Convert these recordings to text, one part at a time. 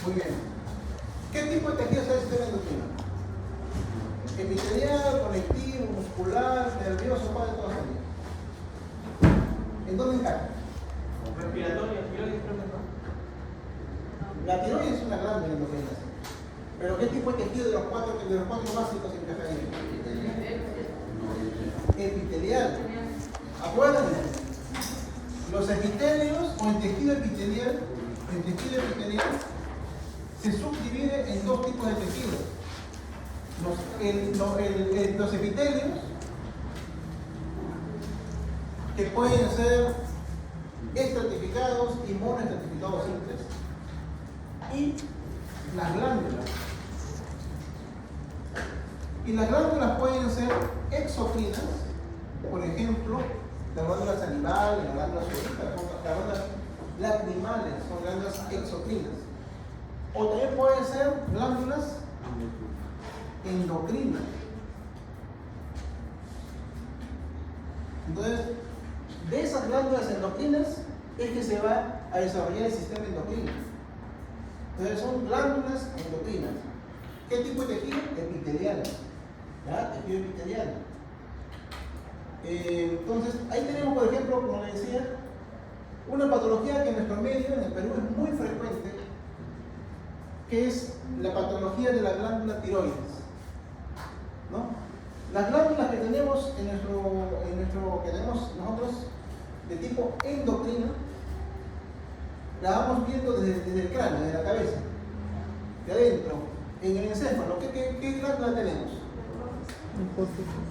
Muy bien. ¿Qué tipo de tejido es el sistema endocrino? Epitelial, conectivo, muscular, nervioso, ¿cuál de todas ellas? ¿En dónde encaja? Respiratorio, tiroides, creo que no. La tiroides es una glándula endocrina. Pero ¿qué tipo de tejido de los cuatro básicos encaja ahí? Epitelial. Acuérdense, los epitelios o el tejido epitelial se subdivide en dos tipos de tejidos. Los epitelios, que pueden ser estratificados y monoestratificados simples, y las glándulas. Y las glándulas pueden ser exocrinas, por ejemplo, las glándulas salivales, las glándulas sudoríparas, las glándulas lacrimales, son glándulas exocrinas. O también pueden ser glándulas endocrinas. Entonces, de esas glándulas endocrinas es que se va a desarrollar el sistema endocrino. Entonces, son glándulas endocrinas. ¿Qué tipo de tejido? Epitelial. ¿Ya? Tejido epitelial. Entonces, ahí tenemos, por ejemplo, como les decía, una patología que en nuestro medio, en el Perú, es muy frecuente, que es la patología de la glándula tiroides, ¿no? Las glándulas que tenemos que tenemos nosotros de tipo endocrino, la vamos viendo desde el cráneo, desde la cabeza, de adentro, en el encéfalo. ¿Qué glándula tenemos?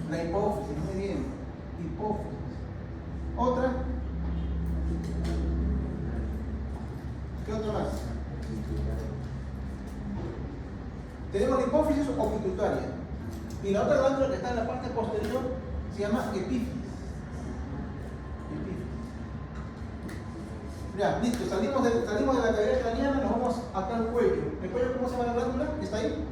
La hipófisis, muy bien. Hipófisis. Otra. ¿Qué otra más? Tenemos la hipófisis o pituitaria. Y la otra glándula que está en la parte posterior se llama epífisis. Ya, listo, salimos de la cavidad craneana, nos vamos acá al cuello. ¿El cuello cómo se llama la glándula? ¿Está ahí?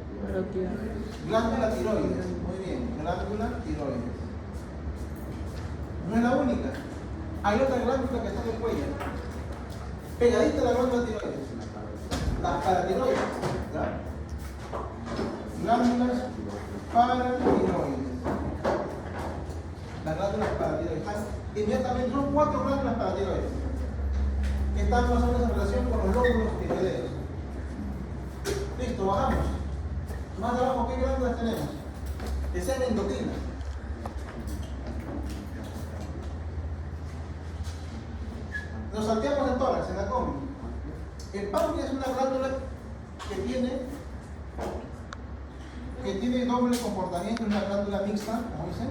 Glándula tiroides. Muy bien, glándula tiroides. No es la única. Hay otra glándula que está en el cuello. Pegadita a la glándula tiroides. Las paratiroides. ¿Ya? Glándulas paratiroides. Las glándulas paratiroides. Inmediatamente son 4 glándulas paratiroides. Que están más o menos en relación con los lóbulos tiroideos. Listo, bajamos. Más abajo, ¿qué glándulas tenemos? Que sean endocrinas. Nos salteamos el tórax, en la comi. El páncreas es una glándula que tiene doble comportamiento, es una glándula mixta, como dicen.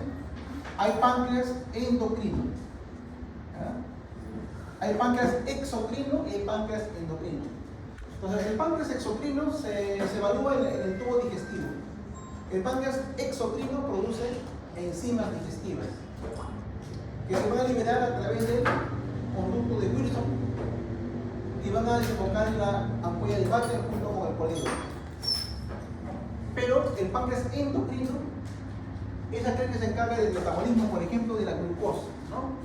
Hay páncreas endocrino. ¿Ya? Hay páncreas exocrino y hay páncreas endocrino. Entonces, el páncreas exocrino se evalúa en el tubo digestivo. El páncreas exocrino produce enzimas digestivas que se van a liberar a través del conducto de Wilson y van a desembocar en la ampolla de Baker junto con el polígono. Pero el páncreas endocrino es aquel que se encarga del metabolismo, por ejemplo, de la glucosa, ¿no?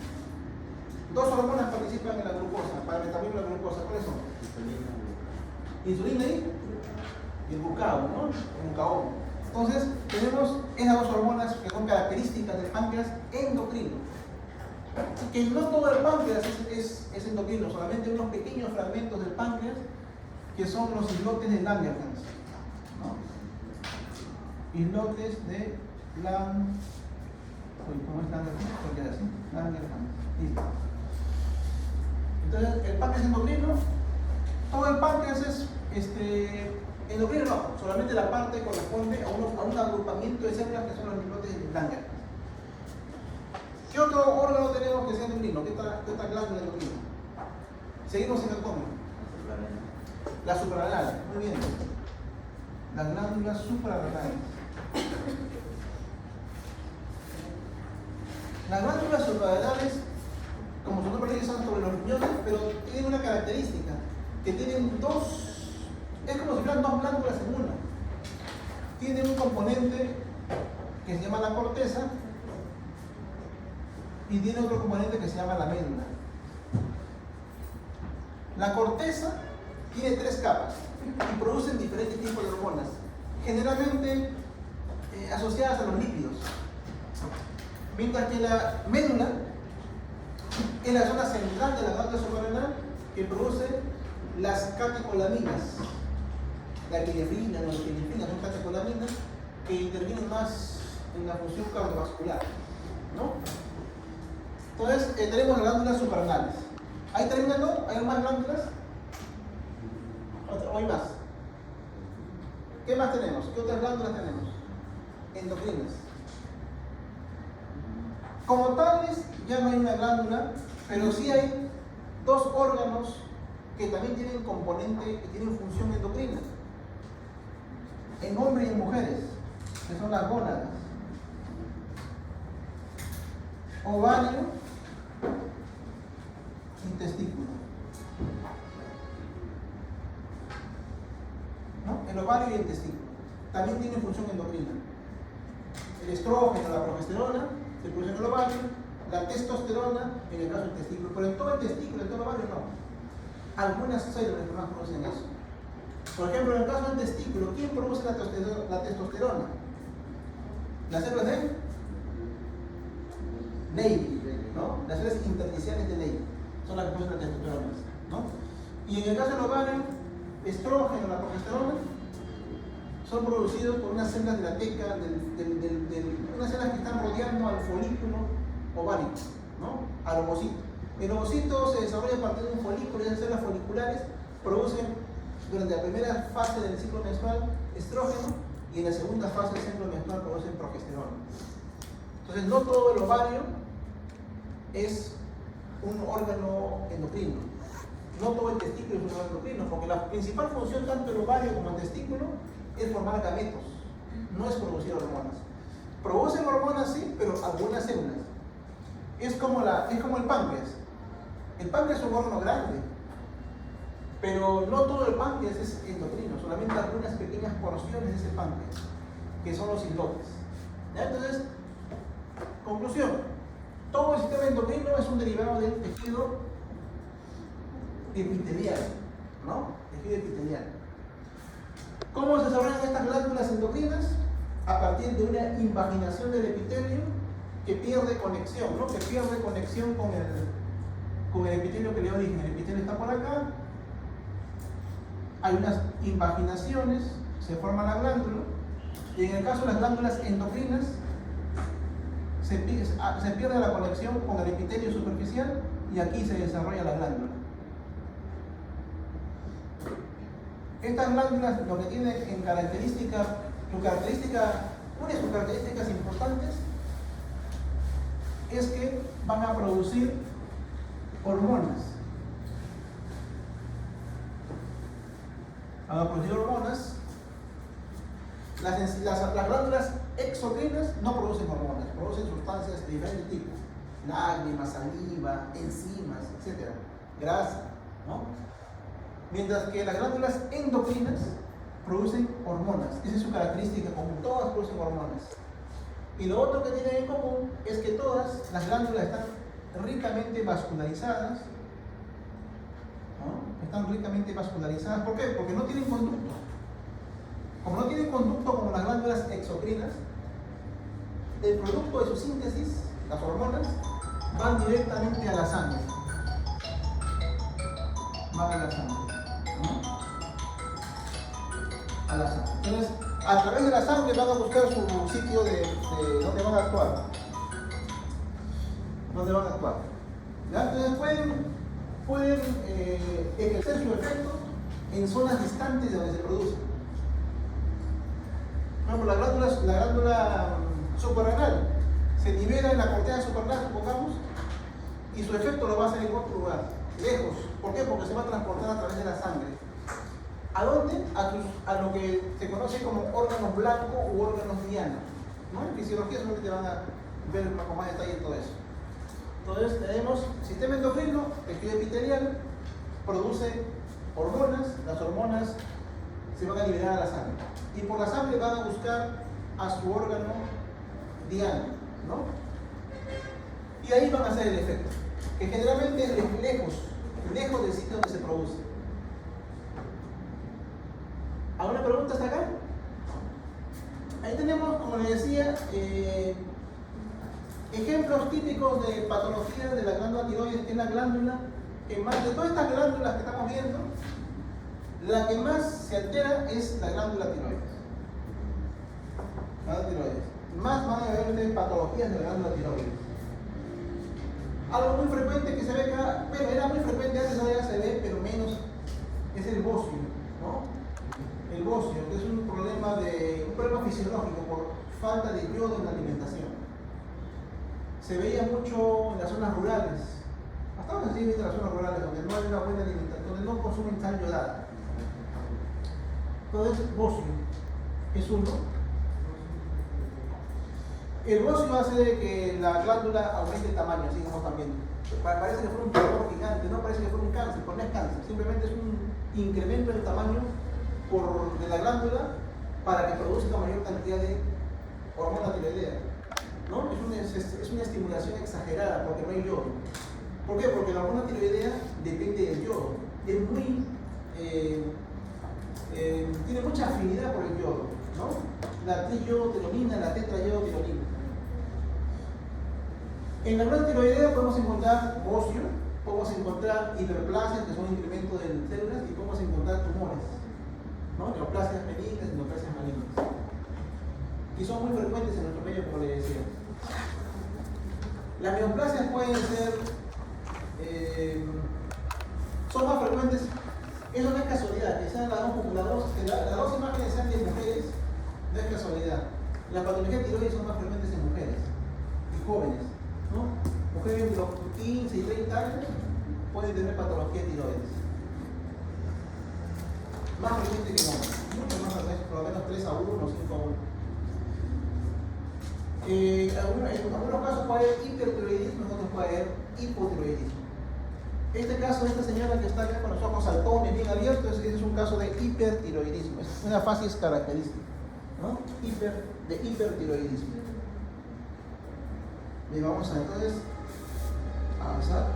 2 hormonas participan en la glucosa, para el metabolismo de la glucosa. ¿Cuáles son? Insulina y el glucagón, ¿no? El glucagón. Entonces, tenemos esas 2 hormonas que son características del páncreas endocrino. Que no todo el páncreas es endocrino, solamente unos pequeños fragmentos del páncreas que son los islotes de Langerhans, ¿no? Islotes de Langerhans. ¿Cómo es Langerhans? ¿Por qué así? Langerhans. Listo. Entonces, el páncreas endocrino, todo el páncreas es endocrino, no, solamente la parte que corresponde a un agrupamiento de células que son los islotes de Langerhans. ¿Qué otro órgano tenemos que sea endocrino? ¿Qué otra glándula endocrina? Seguimos en el cómic. La suprarrenal. Muy bien. Las glándulas suprarrenales. Las glándulas suprarrenales, como su nombre dice, son sobre los riñones, pero tienen una característica, que tienen es como si fueran 2 glándulas en una. Tienen un componente que se llama la corteza, y tiene otro componente que se llama la médula. La corteza tiene 3 capas y producen diferentes tipos de hormonas, generalmente asociadas a los lípidos. Mientras que la médula es la zona central de la glándula suprarrenal que produce las catecolaminas. La epinefrina, la epinefrina son catecolaminas que intervienen más en la función cardiovascular, ¿no? Entonces tenemos las glándulas suprarrenales. ¿Ahí terminan, no? ¿Hay más glándulas? ¿O hay más? ¿Qué más tenemos? ¿Qué otras glándulas tenemos? Endocrinas. Como tales, ya no hay una glándula, pero sí hay 2 órganos que también tienen componente, que tienen función endocrina. En hombres y en mujeres, que son las gónadas. Ovario y testículo. ¿No? El ovario y el testículo también tienen función endocrina. El estrógeno, la progesterona, se produce en el ovario, la testosterona en el caso del testículo, pero en todo el testículo, en todo el ovario no. Algunas células que más producen eso. Por ejemplo, en el caso del testículo, ¿quién produce la testosterona? Las células de Leydig, ¿no? Las células intersticiales de Leydig son las que producen la testosterona, ¿no? Y en el caso del ovario, estrógeno, la progesterona, son producidos por unas células de la teca, unas células que están rodeando al folículo ovárico, ¿no? Al ovocito. El ovocito se desarrolla a partir de un folículo y esas células foliculares producen durante la primera fase del ciclo menstrual estrógeno y en la segunda fase del ciclo menstrual producen progesterona. Entonces, no todo el ovario es un órgano endocrino. No todo el testículo es un órgano endocrino, porque la principal función tanto del ovario como del testículo es formar gametos, no es producir hormonas. Producen hormonas sí, pero algunas células. Es como el páncreas. El páncreas es un órgano grande, pero no todo el páncreas es endocrino, solamente algunas pequeñas porciones de ese páncreas, que son los islotes. ¿Ya? Entonces, conclusión, todo el sistema endocrino es un derivado del tejido epitelial, ¿no? Tejido epitelial. ¿Cómo se desarrollan estas glándulas endocrinas? A partir de una invaginación del epitelio que pierde conexión, ¿no? Que pierde conexión con el epitelio que le origen. El epitelio está por acá, hay unas invaginaciones, se forma la glándula, y en el caso de las glándulas endocrinas, se pierde la conexión con el epitelio superficial y aquí se desarrolla la glándula. Estas glándulas lo que tienen en una de sus características importantes es que van a producir hormonas. Van a producir hormonas. Las glándulas exocrinas no producen hormonas, producen sustancias de diferentes tipos: lágrimas, saliva, enzimas, etc. Grasa, ¿no? Mientras que las glándulas endocrinas producen hormonas. Esa es su característica común, todas producen hormonas. Y lo otro que tienen en común es que todas las glándulas están ricamente vascularizadas, ¿no? Están ricamente vascularizadas. ¿Por qué? Porque no tienen conducto. Como no tienen conducto como las glándulas exocrinas, el producto de su síntesis, las hormonas, van directamente a la sangre. Van a la sangre, ¿no? A la sangre. Entonces, a través de la sangre van a buscar su sitio de donde van a actuar. ¿Dónde van a actuar? ¿Ya? Entonces pueden ejercer su efecto en zonas distantes de donde se producen. Por ejemplo, la glándula suprarrenal se libera en la corteza suprarrenal, supongamos, y su efecto lo va a hacer en otro lugar, lejos. ¿Por qué? Porque se va a transportar a través de la sangre. ¿A dónde? A lo que se conoce como órganos blancos u órganos diana, ¿no? En fisiología solamente te van a ver con más detalle todo eso. Entonces tenemos sistema endocrino, tejido epitelial, produce hormonas, las hormonas se van a liberar a la sangre. Y por la sangre van a buscar a su órgano diana, ¿no? Y ahí van a hacer el efecto, que generalmente es lejos del sitio donde se produce. ¿Alguna pregunta hasta acá? Ahí tenemos, como les decía, ejemplos típicos de patologías de la glándula tiroides, que es la glándula que más, de todas estas glándulas que estamos viendo, la que más se altera es la glándula tiroides. Glándula tiroides. Más van a ver ustedes patologías de la glándula tiroides. Algo muy frecuente que se ve acá, bueno, era muy frecuente antes, ahora ya se ve, pero menos, es el bocio, ¿no? El bocio, que es un problema fisiológico por falta de yodo en la alimentación. Se veía mucho en las zonas rurales, hasta ahora se sigue viendo en las zonas rurales, donde no hay una buena alimentación, donde no consumen sal yodada. Entonces, bocio es uno. El bocio hace que la glándula aumente de tamaño, así como están viendo. Parece que fuera un tumor gigante, no parece que fuera un cáncer, pero no es cáncer, simplemente es un incremento del tamaño de la glándula para que produzca mayor cantidad de hormona tiroidea, ¿no? Es una estimulación exagerada porque no hay yodo. ¿Por qué? Porque la hormona tiroidea depende del yodo. Es muy, tiene mucha afinidad por el yodo, ¿no? La triyodotironina, la tetrayodotironina. En la glándula tiroidea podemos encontrar bocio, podemos encontrar hiperplasias, que son incrementos de células, y podemos encontrar tumores, ¿no? Neoplasias benignas y neoplasias malignas, y son muy frecuentes en nuestro medio, como les decía. Las neoplasias pueden ser, son más frecuentes, eso no es casualidad, que sean las dos imágenes sean de mujeres, no es casualidad. Las patologías tiroides son más frecuentes en mujeres y jóvenes, ¿no? Mujeres de los 15 y 30 años pueden tener patología tiroides. Más frecuente que hombres, mucho más frecuente, por lo menos 3 a 1 o 5 a 1. En algunos casos puede haber hipertiroidismo, en otros puede haber hipotiroidismo. Este caso de esta señora que está acá con los ojos saltones bien abiertos, es un caso de hipertiroidismo, es una facies característica, ¿no? De hipertiroidismo. Bien, vamos a entonces avanzar.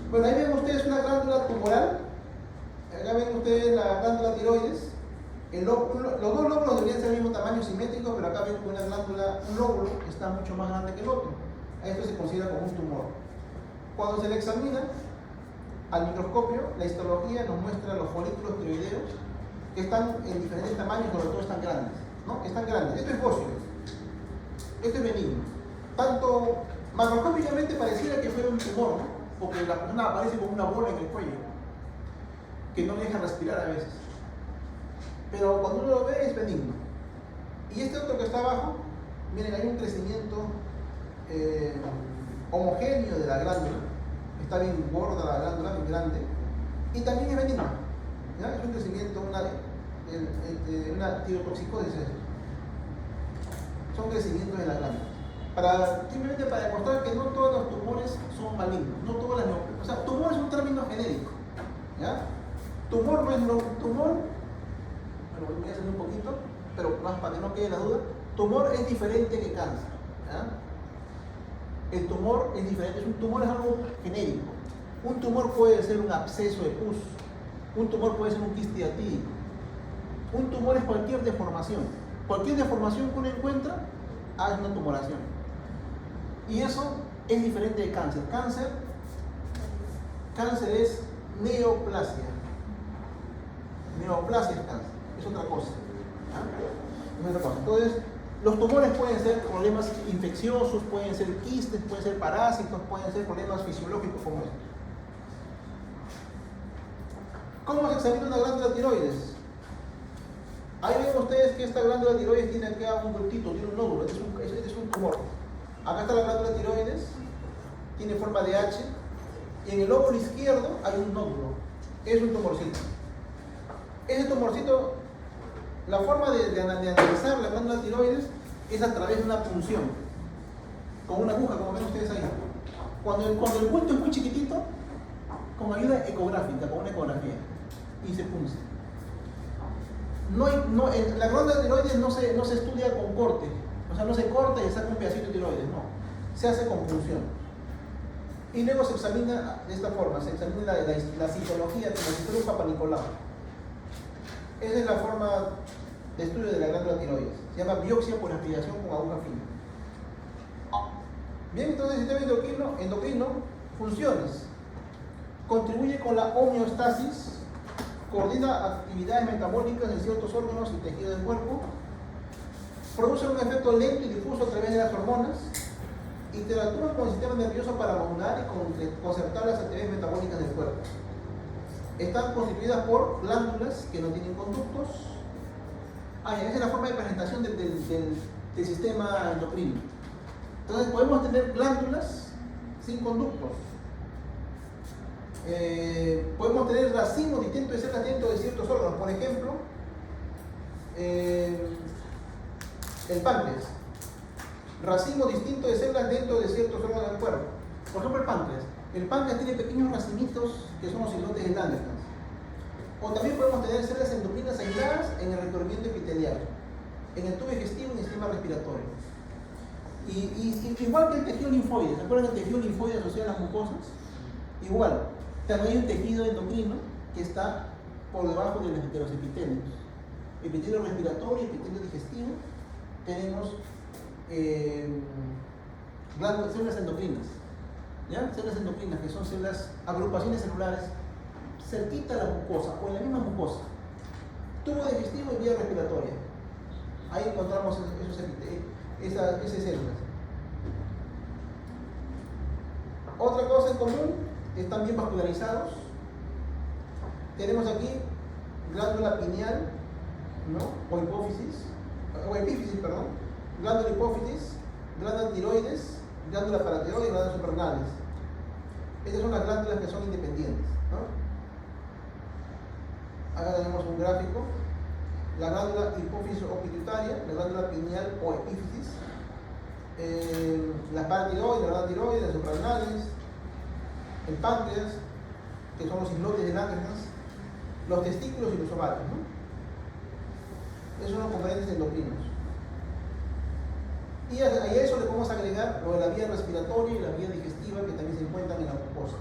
Bueno, ahí ven ustedes una glándula tumoral. Acá ven ustedes la glándula tiroides. Los dos lóbulos deberían ser del mismo tamaño, simétricos, pero acá ven que una glándula, un lóbulo está mucho más grande que el otro. Esto se considera como un tumor. Cuando se le examina al microscopio, la histología nos muestra los folículos tiroideos que están en diferentes tamaños, sobre todo están grandes, ¿no? Están grandes. Esto es bocio, esto es benigno. Tanto macroscópicamente pareciera que fuera un tumor, ¿no? Porque la persona aparece con una bola en el cuello que no le deja respirar a veces. Pero cuando uno lo ve es benigno. Y este otro que está abajo, miren, hay un crecimiento homogéneo de la glándula. Está bien gorda la glándula, bien grande. Y también es benigno, ¿ya? Es un crecimiento, una tirotoxicosis. Son crecimientos de la glándula. Simplemente para demostrar que no todos los tumores son malignos. No todas las neoplasias. O sea, tumor es un término genérico, ¿ya? Tumor no es tumor. Bueno, voy a hacer un poquito, pero más para que no quede la duda. Tumor es diferente que cáncer, ¿ya? El tumor es diferente, un tumor es algo genérico. Un tumor puede ser un absceso de pus, un tumor puede ser un quiste diatídico. Un tumor es cualquier deformación. Cualquier deformación que uno encuentra, es una tumoración. Y eso es diferente de cáncer. Cáncer es neoplasia. Neoplasia es cáncer, es otra cosa. ¿Ah? Es otra cosa. Entonces, los tumores pueden ser problemas infecciosos, pueden ser quistes, pueden ser parásitos, pueden ser problemas fisiológicos como estos. ¿Cómo se examina una glándula tiroides? Ahí ven ustedes que esta glándula tiroides tiene acá un bultito, tiene un nódulo, este es un tumor. Acá está la glándula tiroides, tiene forma de H, y en el lóbulo izquierdo hay un nódulo, es un tumorcito. Ese tumorcito, la forma de analizar la glándula tiroides es a través de una punción, con una aguja, como ven ustedes ahí. Cuando el bulto es muy chiquitito, con ayuda ecográfica, con una ecografía, y se punce. La glándula tiroides no se estudia con corte, o sea, no se corta y se saca un pedacito de tiroides, no. Se hace con punción. Y luego se examina de esta forma, se examina la citología como si fuera un Papa Nicolau. Esa es la forma de estudio de la glándula tiroides. Se llama biopsia por aspiración con aguja fina. Bien, entonces el sistema endocrino, funciones. Contribuye con la homeostasis, coordina actividades metabólicas en ciertos órganos y tejidos del cuerpo, produce un efecto lento y difuso a través de las hormonas, interactúa con el sistema nervioso para modular y concertar las actividades metabólicas del cuerpo. Están constituidas por glándulas que no tienen conductos. Esa es la forma de presentación del sistema endocrino. Entonces podemos tener glándulas sin conductos. Podemos tener racimos distintos de células dentro de ciertos órganos. Por ejemplo, el páncreas. Racimos distintos de células dentro de ciertos órganos del cuerpo. Por ejemplo, el páncreas. El páncreas tiene pequeños racimitos que son los islotes de Langerhans. O también podemos tener células endocrinas aisladas en el recubrimiento epitelial, en el tubo digestivo y en el sistema respiratorio. Y igual que el tejido linfoide, ¿se acuerdan del tejido linfoide asociado a las mucosas? Igual, también hay un tejido endocrino que está por debajo de los epitelios. Epitelio respiratorio, epitelio digestivo, tenemos células endocrinas. ¿Ya? Células endocrinas, que son células, agrupaciones celulares cerquita a la mucosa o en la misma mucosa. Tubo digestivo y vía respiratoria. Ahí encontramos esas células. Otra cosa en común, están bien vascularizados. Tenemos aquí glándula pineal, ¿no? O epífisis, perdón. Glándula hipófisis, glándula tiroides, glándula paratiroides y glándulas suprarrenales. Estas son las glándulas que son independientes, ¿no? Acá tenemos un gráfico. La glándula hipófisis o pituitaria, la glándula pineal o epífisis, la paratiroides, la glándula tiroides, las suprarrenales, el páncreas, que son los islotes de Langerhans, los testículos y los ovarios, ¿no? Esos son los componentes endocrinos. Y a eso le podemos agregar lo de la vía respiratoria y la vía digestiva, que también se encuentran en la mucosa.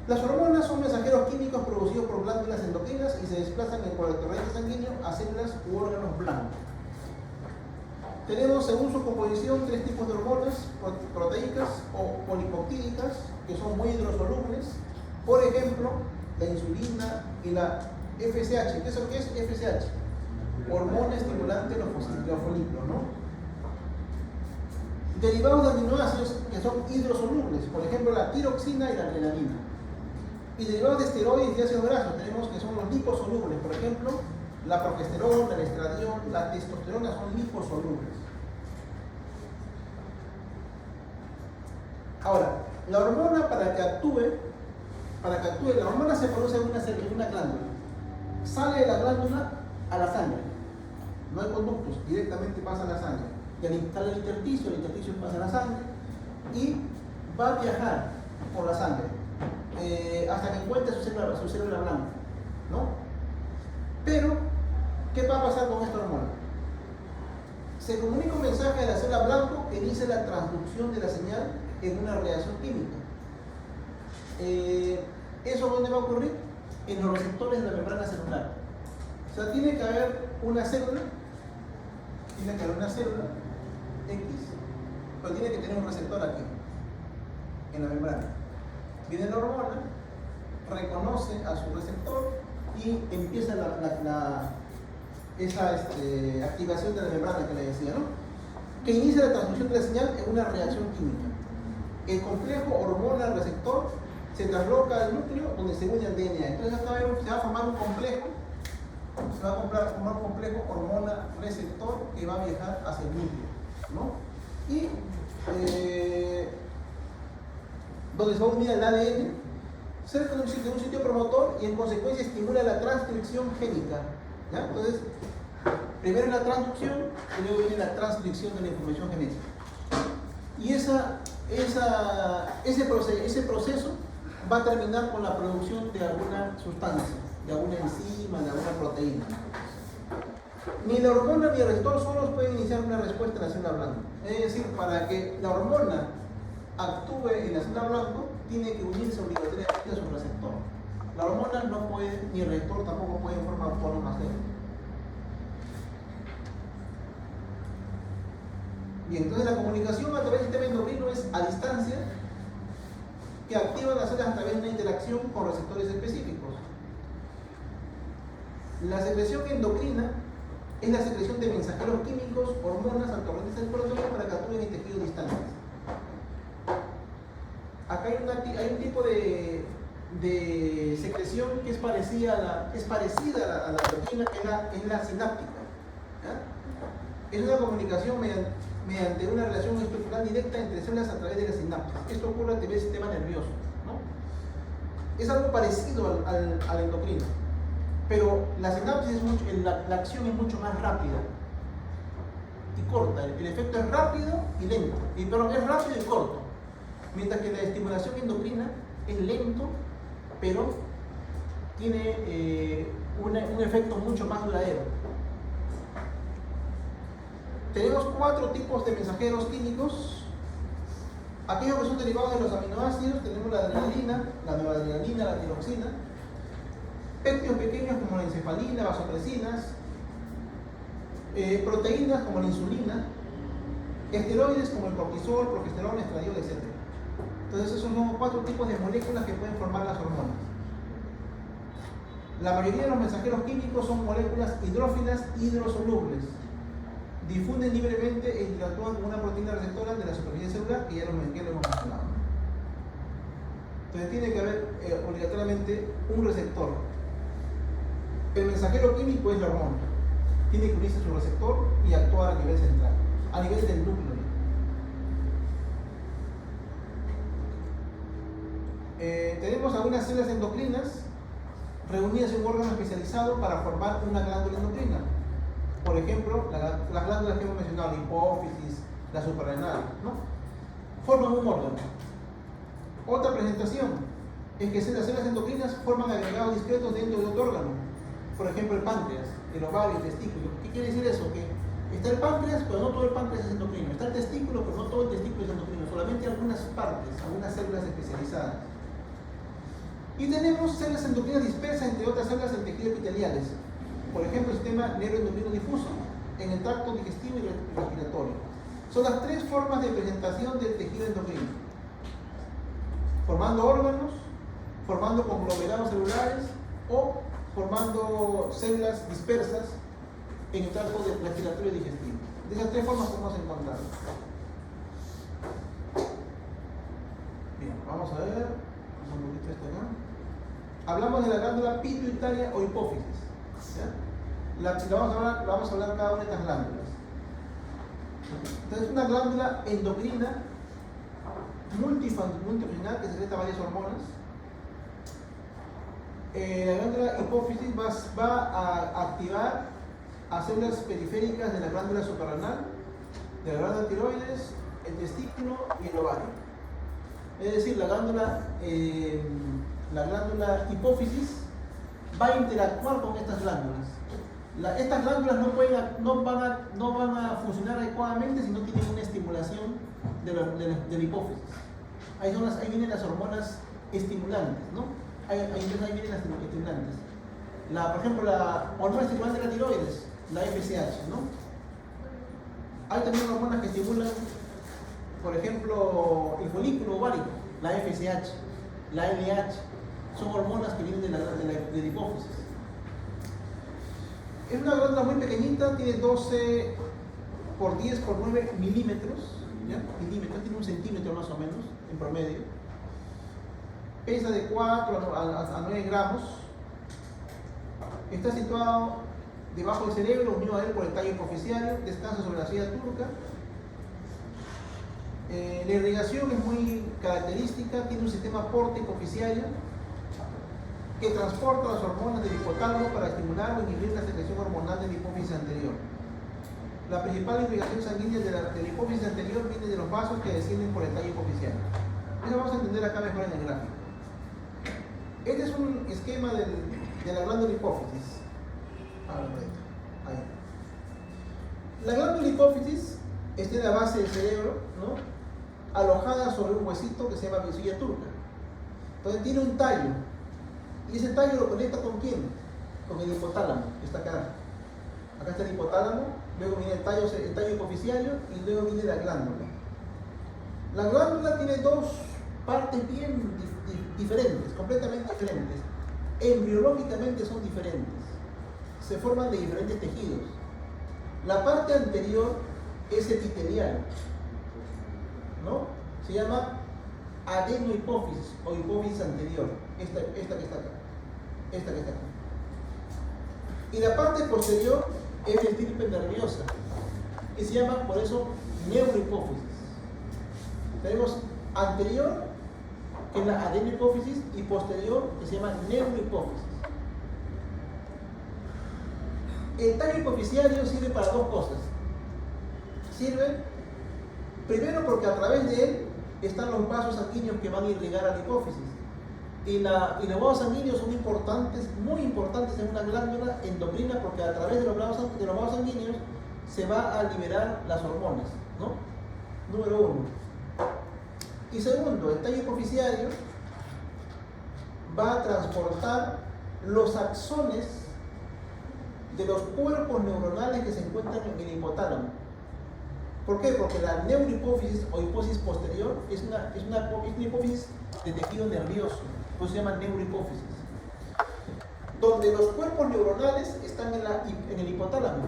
Las hormonas son mensajeros químicos producidos por glándulas endocrinas y se desplazan en el torrente sanguíneo a células u órganos blancos. Tenemos, según su composición, 3 tipos de hormonas proteicas o polipeptídicas, que son muy hidrosolubles. Por ejemplo, la insulina y la FSH. ¿Qué es lo que es FSH? Hormona estimulante de los folículos, ¿no? Derivados de aminoácidos que son hidrosolubles, por ejemplo la tiroxina y la adrenalina. Y derivados de esteroides y ácidos grasos tenemos que son los liposolubles, por ejemplo la progesterona, el estradiol, la testosterona son liposolubles. Ahora, la hormona para que actúe, la hormona se produce en una glándula. Sale de la glándula a la sangre. No hay conductos, directamente pasa a la sangre. Y al instalar el intersticio pasa a la sangre y va a viajar por la sangre hasta que encuentre su célula blanca, ¿no? Pero, ¿qué va a pasar con esta hormona? Se comunica un mensaje de la célula blanco que dice la transducción de la señal en una reacción química. ¿Eso dónde va a ocurrir? En los receptores de la membrana celular. O sea, tiene que haber una célula X, pero tiene que tener un receptor aquí, en la membrana. Viene la hormona, reconoce a su receptor y empieza esa activación de la membrana que le decía, ¿no? Que inicia la transducción de la señal en una reacción química. El complejo hormona-receptor se trasloca al núcleo donde se une al DNA. Entonces acá se va a formar un complejo. Se va a formar un complejo hormona-receptor que va a viajar hacia el núcleo, ¿no? Y donde se va a unir al ADN cerca de un sitio promotor y en consecuencia estimula la transcripción génica, ¿ya? Entonces, primero la transducción y luego viene la transcripción de la información genética. Y ese proceso va a terminar con la producción de alguna sustancia, de alguna enzima, de alguna proteína. Ni la hormona ni el receptor solos pueden iniciar una respuesta en la célula blanca. Es decir, para que la hormona actúe en la célula blanca, tiene que unirse obligatoriamente a su receptor. La hormona no puede, ni el receptor tampoco puede en forma autónoma hacerlo. Bien, entonces la comunicación a través del sistema endocrino es a distancia, que activa las células a través de una interacción con receptores específicos. La secreción endocrina es la secreción de mensajeros químicos, hormonas, anticorrientes circulatorias para que actúen en tejidos distantes. Acá hay un tipo de secreción que es parecida a la endocrina, que es la sináptica. ¿Ya? Es una comunicación mediante una relación estructural directa entre células a través de las sinapsis. Esto ocurre a través del sistema nervioso, ¿no? Es algo parecido al endocrino, pero la sinapsis la acción es mucho más rápida y corta. El efecto es rápido y lento, pero es rápido y corto, mientras que la estimulación endocrina es lento, pero tiene un efecto mucho más duradero. Tenemos 4 tipos de mensajeros químicos. Aquellos que son derivados de los aminoácidos, tenemos la adrenalina, la noradrenalina, la tiroxina. Péptidos pequeños como la encefalina, vasopresinas. Proteínas como la insulina. Esteroides como el cortisol, progesterona, estradiol, etc. Entonces esos son 4 tipos de moléculas que pueden formar las hormonas. La mayoría de los mensajeros químicos son moléculas hidrófilas hidrosolubles. Difunden libremente e interactúan con una proteína receptora de la superficie celular, que ya lo hemos mencionado. Entonces tiene que haber obligatoriamente un receptor. El mensajero químico es la hormona. Tiene que unirse a su receptor y actuar a nivel central, a nivel del núcleo. Tenemos algunas células endocrinas reunidas en un órgano especializado para formar una glándula endocrina. Por ejemplo, las glándulas que hemos mencionado, la hipófisis, la suprarrenal, ¿no? Forman un órgano. Otra presentación es que las células endocrinas forman agregados discretos dentro de otro órgano. Por ejemplo, el páncreas, el ovario, el testículo. ¿Qué quiere decir eso? Que está el páncreas, pero no todo el páncreas es endocrino. Está el testículo, pero no todo el testículo es endocrino. Solamente algunas partes, algunas células especializadas. Y tenemos células endocrinas dispersas entre otras células en tejidos epiteliales. Por ejemplo, el sistema neuroendocrino difuso, en el tracto digestivo y respiratorio. Son las 3 formas de presentación del tejido endocrino: formando órganos, formando conglomerados celulares o formando células dispersas en el tracto respiratorio y digestivo. De esas 3 formas podemos encontrar. Bien, vamos a ver. Un poquito esto acá. Hablamos de la glándula pituitaria o hipófisis. Vamos a hablar cada una de estas glándulas. Entonces, una glándula endocrina multifuncional que secreta varias hormonas. La glándula hipófisis va a activar a células periféricas de la glándula suprarrenal, de la glándula tiroides, el testículo y el ovario. Es decir, la glándula hipófisis va a interactuar con estas glándulas. Estas glándulas no van a funcionar adecuadamente si no tienen una estimulación de la hipófisis. Ahí vienen las hormonas estimulantes, ¿no? Ahí vienen las estimulantes. Por ejemplo, la hormona estimulante de la tiroides, la FSH, ¿no? Hay también hormonas que estimulan, por ejemplo, el folículo ovárico, la FSH, la LH. Son hormonas que vienen de la hipófisis. Es una glándula muy pequeñita, tiene 12 por 10 por 9 milímetros, ¿ya? Milímetros, tiene 1 centímetro más o menos en promedio. Pesa de 4 a 9 gramos. Está situado debajo del cerebro, unido a él por el tallo hipoficiario. Descansa sobre la silla turca. La irrigación es muy característica, tiene un sistema porte hipoficiario que transporta las hormonas del hipotálamo para estimular o inhibir la secreción hormonal de la hipófisis anterior. La principal irrigación sanguínea de la hipófisis anterior viene de los vasos que descienden por el tallo hipoficial. Eso vamos a entender acá mejor en el gráfico. Este es un esquema de la glándula hipófisis. Ahí. La glándula hipófisis está en la base del cerebro, ¿no? Alojada sobre un huesito que se llama vesícula turca. Entonces tiene un tallo Y ese tallo lo conecta ¿con quién? Con el hipotálamo, que está acá. Acá está el hipotálamo, luego viene el tallo hipoficiario y luego viene la glándula. La glándula tiene dos partes bien diferentes, completamente diferentes. Embriológicamente son diferentes. Se forman de diferentes tejidos. La parte anterior es epitelial, ¿no? Se llama adenohipófisis o hipófisis anterior, esta que está acá, esta que está acá. Y la parte posterior es la estirpe nerviosa, que se llama por eso neurohipófisis. Tenemos anterior, que es la adenohipófisis, y posterior, que se llama neurohipófisis. El tallo hipoficiario sirve para dos cosas. Sirve, primero, porque a través de él están los vasos sanguíneos que van a irrigar a la hipófisis. Y los vasos sanguíneos son importantes, muy importantes en una glándula endocrina, porque a través de los vasos sanguíneos se va a liberar las hormonas, ¿no? Número uno. Y segundo, el tallo hipoficiario va a transportar los axones de los cuerpos neuronales que se encuentran en el hipotálamo. ¿Por qué? Porque la neurohipófisis o hipófisis posterior es una hipófisis de tejido nervioso, por eso se llama neurohipófisis, donde los cuerpos neuronales están en el hipotálamo,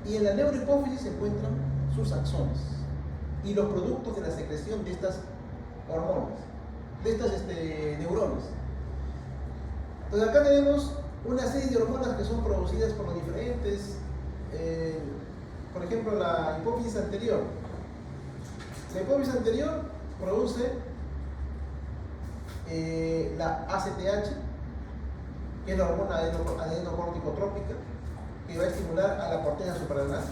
y en la neurohipófisis se encuentran sus axones y los productos de la secreción de estas hormonas, de estas neuronas. Entonces acá tenemos una serie de hormonas que son producidas por los diferentes, por ejemplo, la hipófisis anterior. La hipófisis anterior produce la ACTH, que es la hormona adenocorticotrópica, que va a estimular a la corteza suprarrenal.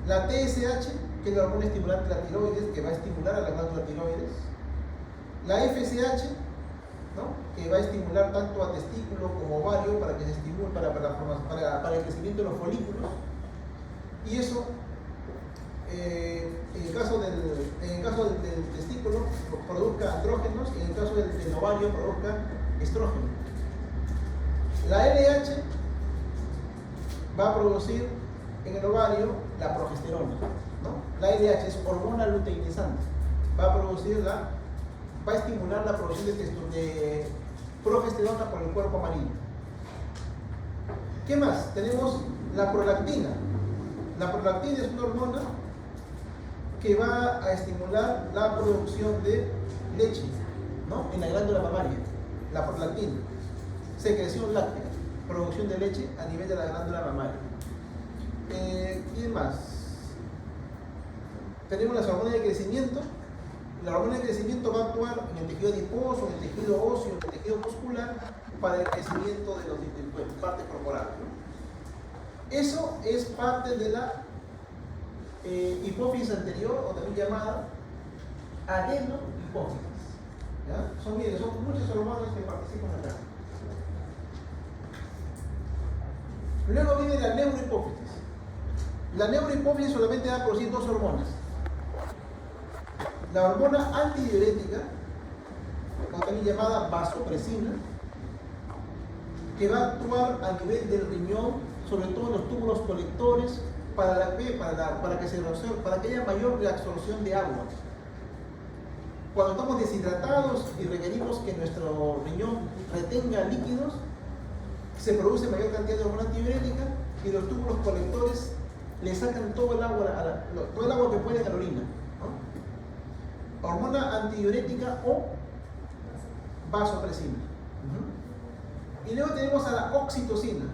La TSH, que es la hormona estimulante de la tiroides, que va a estimular a la glándula tiroides. La FSH, ¿no? Que va a estimular tanto a testículo como ovario para que se estimule para el crecimiento de los folículos. Y eso, en el caso del testículo, produzca andrógenos, y en el caso del ovario, produzca estrógeno. La LH va a producir en el ovario la progesterona, ¿no? La LH es hormona luteinizante, va a estimular la producción de progesterona por el cuerpo amarillo. ¿Qué más? Tenemos la prolactina. La prolactina es una hormona que va a estimular la producción de leche, ¿no? En la glándula mamaria. La prolactina, secreción láctea, producción de leche a nivel de la glándula mamaria. ¿Qué más? Tenemos las hormonas de crecimiento. La hormona de crecimiento va a actuar en el tejido adiposo, en el tejido óseo, en el tejido muscular, para el crecimiento de las partes corporales, ¿no? Eso es parte de la hipófisis anterior, o también llamada adenohipófisis. Son muchas hormonas que participan acá. Luego viene la neurohipófisis. La neurohipófisis solamente va a producir dos hormonas. La hormona antidiurética, o también llamada vasopresina, que va a actuar a nivel del riñón, sobre todo en los túbulos colectores, para que haya mayor reabsorción de agua. Cuando estamos deshidratados y requerimos que nuestro riñón retenga líquidos, se produce mayor cantidad de hormona antidiurética y los túbulos colectores le sacan todo el agua que pueden a la orina, ¿no? Hormona antidiurética o vasopresina. Y luego tenemos a la oxitocina,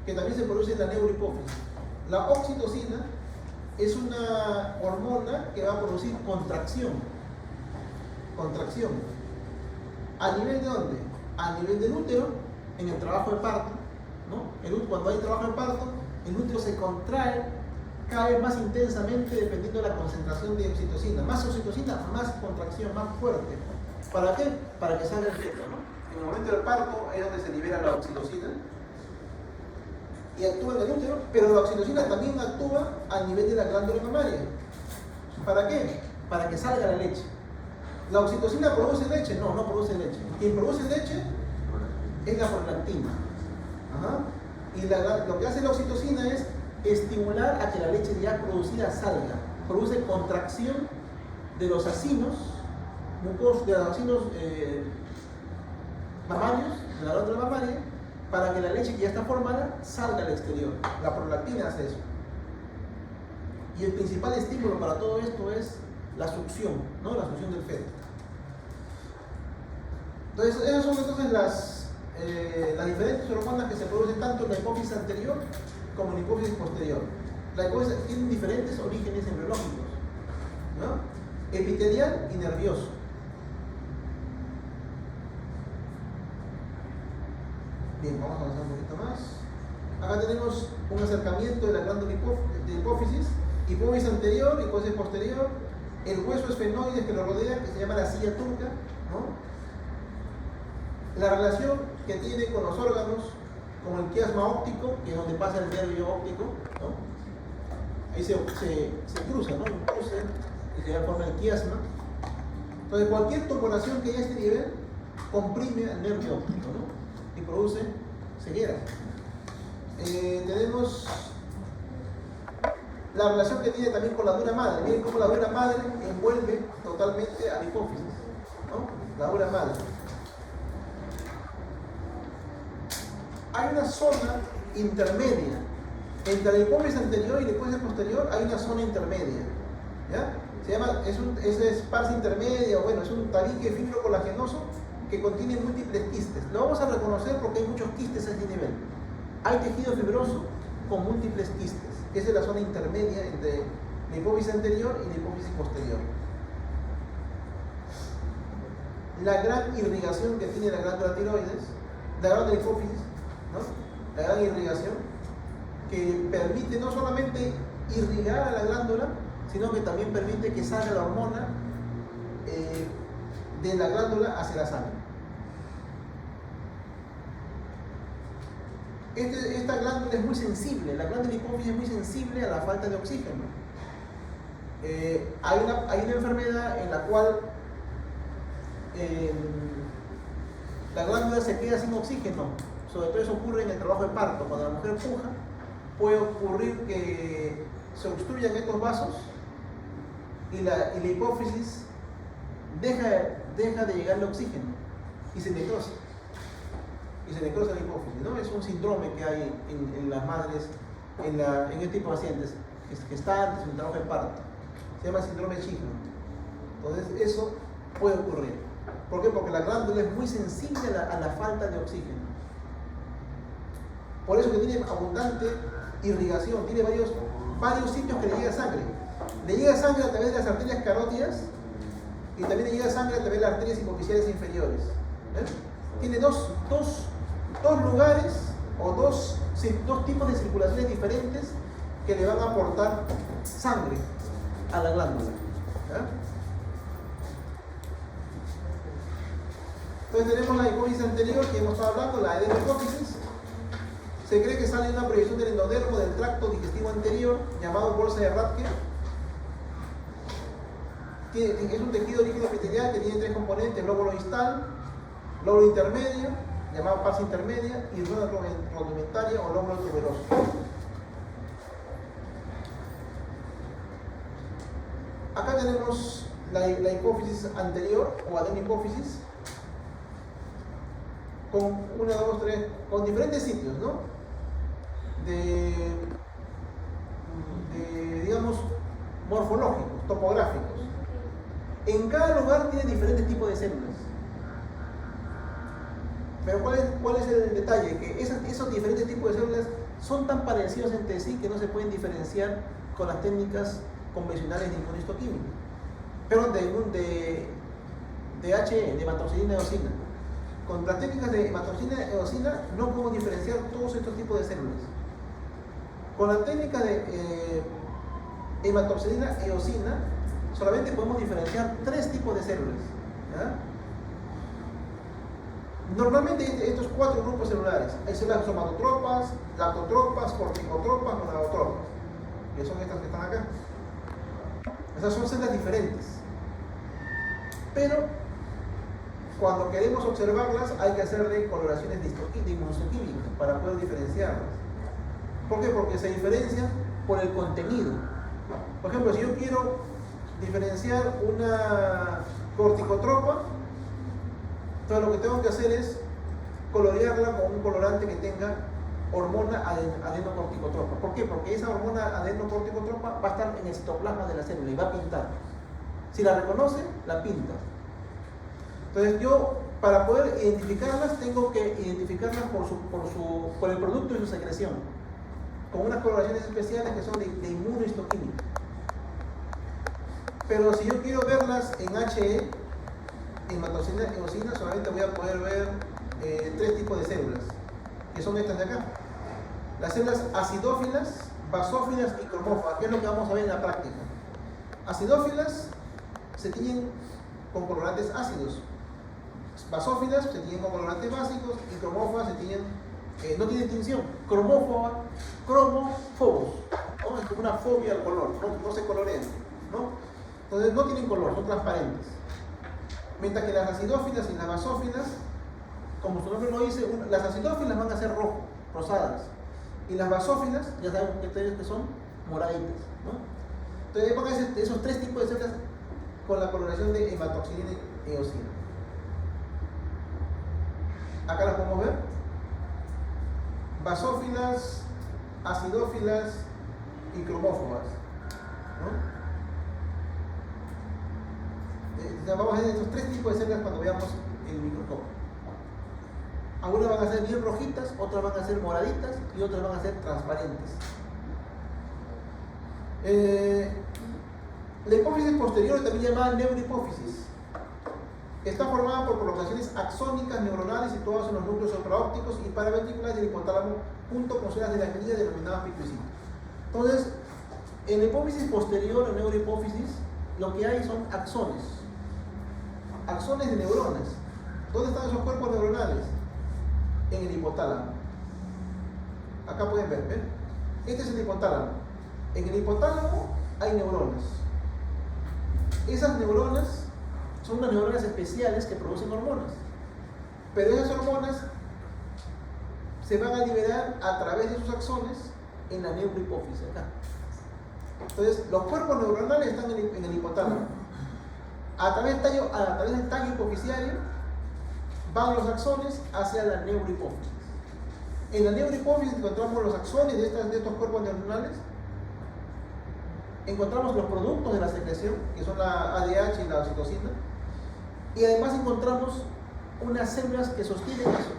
que también se produce en la neurohipófisis. La oxitocina es una hormona que va a producir contracción. ¿A nivel de dónde? A nivel del útero, en el trabajo de parto, ¿no? Cuando hay trabajo de parto, el útero se contrae cada vez más intensamente dependiendo de la concentración de oxitocina. Más oxitocina, más contracción, más fuerte. ¿Para qué? Para que salga el feto, ¿no? En el momento del parto es donde se libera la oxitocina y actúa en el útero, pero la oxitocina también actúa a nivel de la glándula mamaria. ¿Para qué? Para que salga la leche. ¿La oxitocina produce leche? No, no produce leche. ¿Quién produce leche? es la prolactina. Ajá. Y lo que hace la oxitocina es estimular a que la leche ya producida salga. Produce contracción de los acinos mucosos, de los acinos mamarios, de la glándula mamaria, para que la leche que ya está formada salga al exterior. La prolactina hace eso. Y el principal estímulo para todo esto es la succión, ¿no? La succión del feto. Entonces, esas son entonces las diferentes hormonas que se producen tanto en la hipófisis anterior como en la hipófisis posterior. La hipófisis tiene diferentes orígenes embriológicos, ¿no? Epitelial y nervioso. Bien, vamos a avanzar un poquito más. Acá tenemos un acercamiento de la glándula de hipófisis anterior, hipófisis posterior, el hueso esfenoide que lo rodea, que se llama la silla turca, ¿no? La relación que tiene con los órganos, como el quiasma óptico, que es donde pasa el nervio óptico, ¿no? Ahí se cruza, ¿no? Un cruce que se forma el quiasma. Entonces, cualquier tumoración que haya a este nivel comprime al nervio óptico, ¿no? Y produce ceguera. Tenemos la relación que tiene también con la dura madre. Miren cómo la dura madre envuelve totalmente a la hipófisis, ¿no? La dura madre. Hay una zona intermedia entre la hipófisis anterior y la hipófisis posterior. Hay una zona intermedia, ¿ya? Se llama, es parte intermedia, o bueno, es un tabique fibrocolagenoso que contiene múltiples quistes. Lo vamos a reconocer porque hay muchos quistes a este nivel. Hay tejido fibroso con múltiples quistes. Esa es la zona intermedia entre la hipófisis anterior y la hipófisis posterior. La gran irrigación que tiene la glándula tiroides, la glándula hipófisis, ¿no? La gran irrigación que permite no solamente irrigar a la glándula, sino que también permite que salga la hormona de la glándula hacia la sangre. Esta glándula es muy sensible, la glándula hipófisis es muy sensible a la falta de oxígeno. Hay una enfermedad en la cual la glándula se queda sin oxígeno. Sobre todo eso ocurre en el trabajo de parto. Cuando la mujer puja, puede ocurrir que se obstruyan estos vasos y la hipófisis deja de llegarle oxígeno y se necrosa. Y se necrosa la hipófisis, ¿no? Es un síndrome que hay en las madres, en este tipo de pacientes que está antes en el trabajo de parto. Se llama síndrome de Sjögren. Entonces eso puede ocurrir. ¿Por qué? Porque la glándula es muy sensible a la falta de oxígeno. Por eso que tiene abundante irrigación, tiene varios sitios que le llega sangre. Le llega sangre a través de las arterias carótidas y también le llega sangre a través de las arterias hipoficiales inferiores. Tiene dos lugares o dos tipos de circulaciones diferentes que le van a aportar sangre a la glándula. Entonces tenemos la hipófisis anterior que hemos estado hablando, la adenomhipófisis. Se cree que sale una proyección del endodermo del tracto digestivo anterior, llamado bolsa de Rathke. Es un tejido líquido epitelial que tiene tres componentes: lóbulo distal, lóbulo intermedio, llamado pars intermedia, y rueda rudimentaria o lóbulo tuberoso. Acá tenemos la hipófisis anterior o adenomhipófisis con con diferentes sitios, ¿no? Digamos, morfológicos, topográficos. En cada lugar tiene diferentes tipos de células. Pero ¿cuál es el detalle? Que esos diferentes tipos de células son tan parecidos entre sí que no se pueden diferenciar con las técnicas convencionales de inmunistoquímica. Perdón, de HE, de hematoxilina eosina. Con las técnicas de hematoxilina eosina no podemos diferenciar todos estos tipos de células. Con la técnica de hematoxilina eosina solamente podemos diferenciar tres tipos de células, ¿ya? Normalmente estos cuatro grupos celulares: hay células somatotropas, lactotropas, corticotropas, monotropas, que son estas que están acá. Esas son células diferentes, pero cuando queremos observarlas hay que hacerle coloraciones de inmunohistoquímica para poder diferenciarlas. ¿Por qué? Porque se diferencian por el contenido. Por ejemplo, si yo quiero diferenciar una corticotropa, entonces lo que tengo que hacer es colorearla con un colorante que tenga hormona adenocorticotropa. ¿Por qué? Porque esa hormona adenocorticotropa va a estar en el citoplasma de la célula y va a pintar. Si la reconoce, la pinta. Entonces yo, para poder identificarlas, tengo que identificarlas por el producto y su secreción, con unas coloraciones especiales que son de inmunohistoquímica. Pero si yo quiero verlas en HE, en hematocina eosina, solamente voy a poder ver tres tipos de células, que son estas de acá. Las células acidófilas, basófilas y cromófilas, que es lo que vamos a ver en la práctica. Acidófilas se tiñen con colorantes ácidos, basófilas se tiñen con colorantes básicos y cromófilas se tiñen, no tienen tinción, cromófobos, ¿no? Es como una fobia al color, no se colorean, ¿no? Entonces no tienen color, son transparentes. Mientras que las acidófilas y las basófilas, como su nombre lo dice, las acidófilas van a ser rosadas, y las basófilas, ya saben que son moraditas, ¿no? Entonces van a ser esos tres tipos de células con la coloración de hematoxilina y eosina. Acá las podemos ver. Basófilas, acidófilas y cromófobas, ¿no? Vamos a ver estos tres tipos de células cuando veamos el microscopio. Algunas van a ser bien rojitas, otras van a ser moraditas y otras van a ser transparentes. La hipófisis posterior, también llamada neurohipófisis, está formada por prolongaciones axónicas neuronales situadas en los núcleos supraópticos y paraventriculares del hipotálamo junto con zonas de la glia denominadas picuicitos. Entonces, en la hipófisis posterior o neurohipófisis, lo que hay son axones de neuronas. ¿Dónde están esos cuerpos neuronales? En el hipotálamo. Acá pueden ver, ¿ven? Este es el hipotálamo. En el hipotálamo hay neuronas. Esas neuronas son unas neuronas especiales que producen hormonas. Pero esas hormonas se van a liberar a través de sus axones en la neurohipófisis, acá. Entonces, los cuerpos neuronales están en el hipotálamo. A través del tallo hipofisiario van los axones hacia la neurohipófisis. En la neurohipófisis encontramos los axones de estos cuerpos neuronales, encontramos los productos de la secreción, que son la ADH y la oxitocina, y además encontramos unas células que sostienen eso.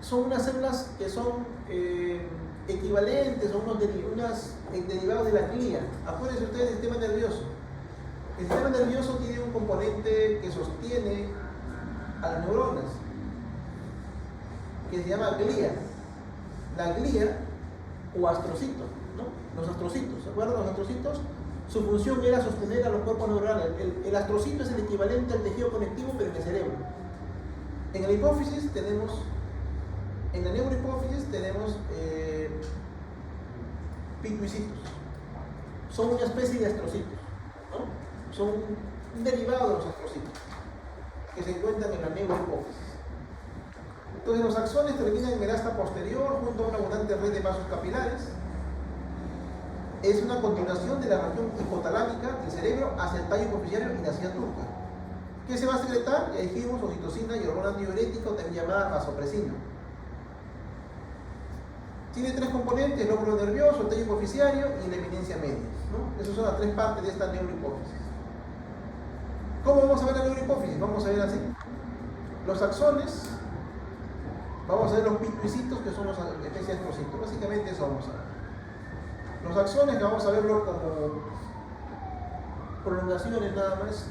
Son unas células que son equivalentes a unos derivados de la glia. Acuérdense ustedes del sistema nervioso. El sistema nervioso tiene un componente que sostiene a las neuronas, que se llama glia. La glia o astrocito, ¿no? Los astrocitos, ¿se acuerdan? Los astrocitos, su función era sostener a los cuerpos neuronales. El astrocito es el equivalente al tejido conectivo, pero en el cerebro. En la hipófisis tenemos, en la neurohipófisis tenemos picuicitos. Son una especie de astrocitos, ¿no? Son un derivado de los astrocitos que se encuentran en la neurohipófisis. Entonces los axones terminan en el asta posterior junto a una abundante red de vasos capilares. Es una continuación de la región hipotalámica del cerebro hacia el tallo hipofisiario y la silla turca, que se va a secretar, ya dijimos, oxitocina y hormona antidiurética, o también llamada vasopresina. Tiene tres componentes: el lóbulo nervioso, el tallo hipofisiario y la eminencia media, ¿no? Esas son las tres partes de esta neurohipófisis. ¿Cómo vamos a ver la neurohipófisis? Vamos a ver así. Los axones, vamos a ver los picuicitos, que son las especies de astrocitos. Básicamente eso vamos a ver. Los axones, que vamos a verlo como prolongaciones nada más.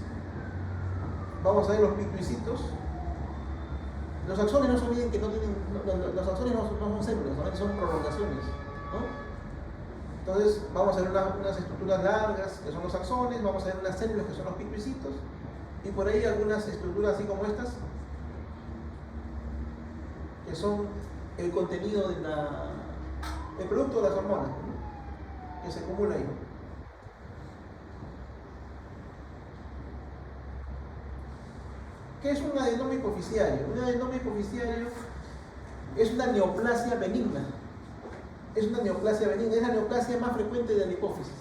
Vamos a ver los picuicitos. Los axones no se olviden que no tienen, los axones no son células, solamente son prolongaciones, ¿no? Entonces vamos a ver unas estructuras largas que son los axones, vamos a ver unas células que son los picuicitos, y por ahí algunas estructuras así como estas, que son el contenido el producto de las hormonas, ¿no? Que se acumula ahí. ¿Qué es un adenoma hipoficiario? Un adenoma hipoficiario es una neoplasia benigna. Es una neoplasia benigna, es la neoplasia más frecuente de la hipófisis.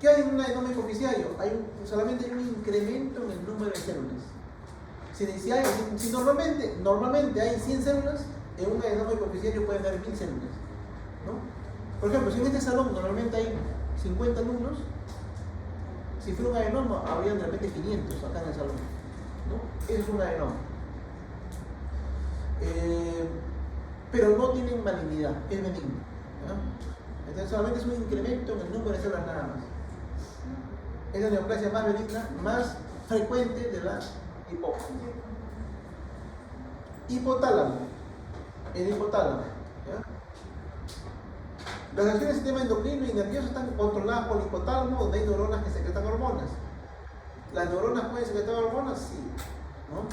¿Qué hay en un adenoma hipoficiario? Solamente hay un incremento en el número de células. Si normalmente hay 100 células, en un adenoma hipoficiario pueden haber 1000 células, ¿no? Por ejemplo, si en este salón normalmente hay 50 alumnos, si fuera un adenoma, habrían de repente 500 acá en el salón, ¿no? Eso es un adenoma. Pero no tienen malignidad, es benigno, ¿no? Entonces solamente es un incremento en el número de células nada más. Es la neoplasia más benigna, más frecuente de la hipófisis. Hipotálamo. El hipotálamo, ¿ya? Las acciones del sistema endocrino y nervioso están controladas por el hipotálamo, donde hay neuronas que secretan hormonas. ¿Las neuronas pueden secretar hormonas? Sí, ¿no?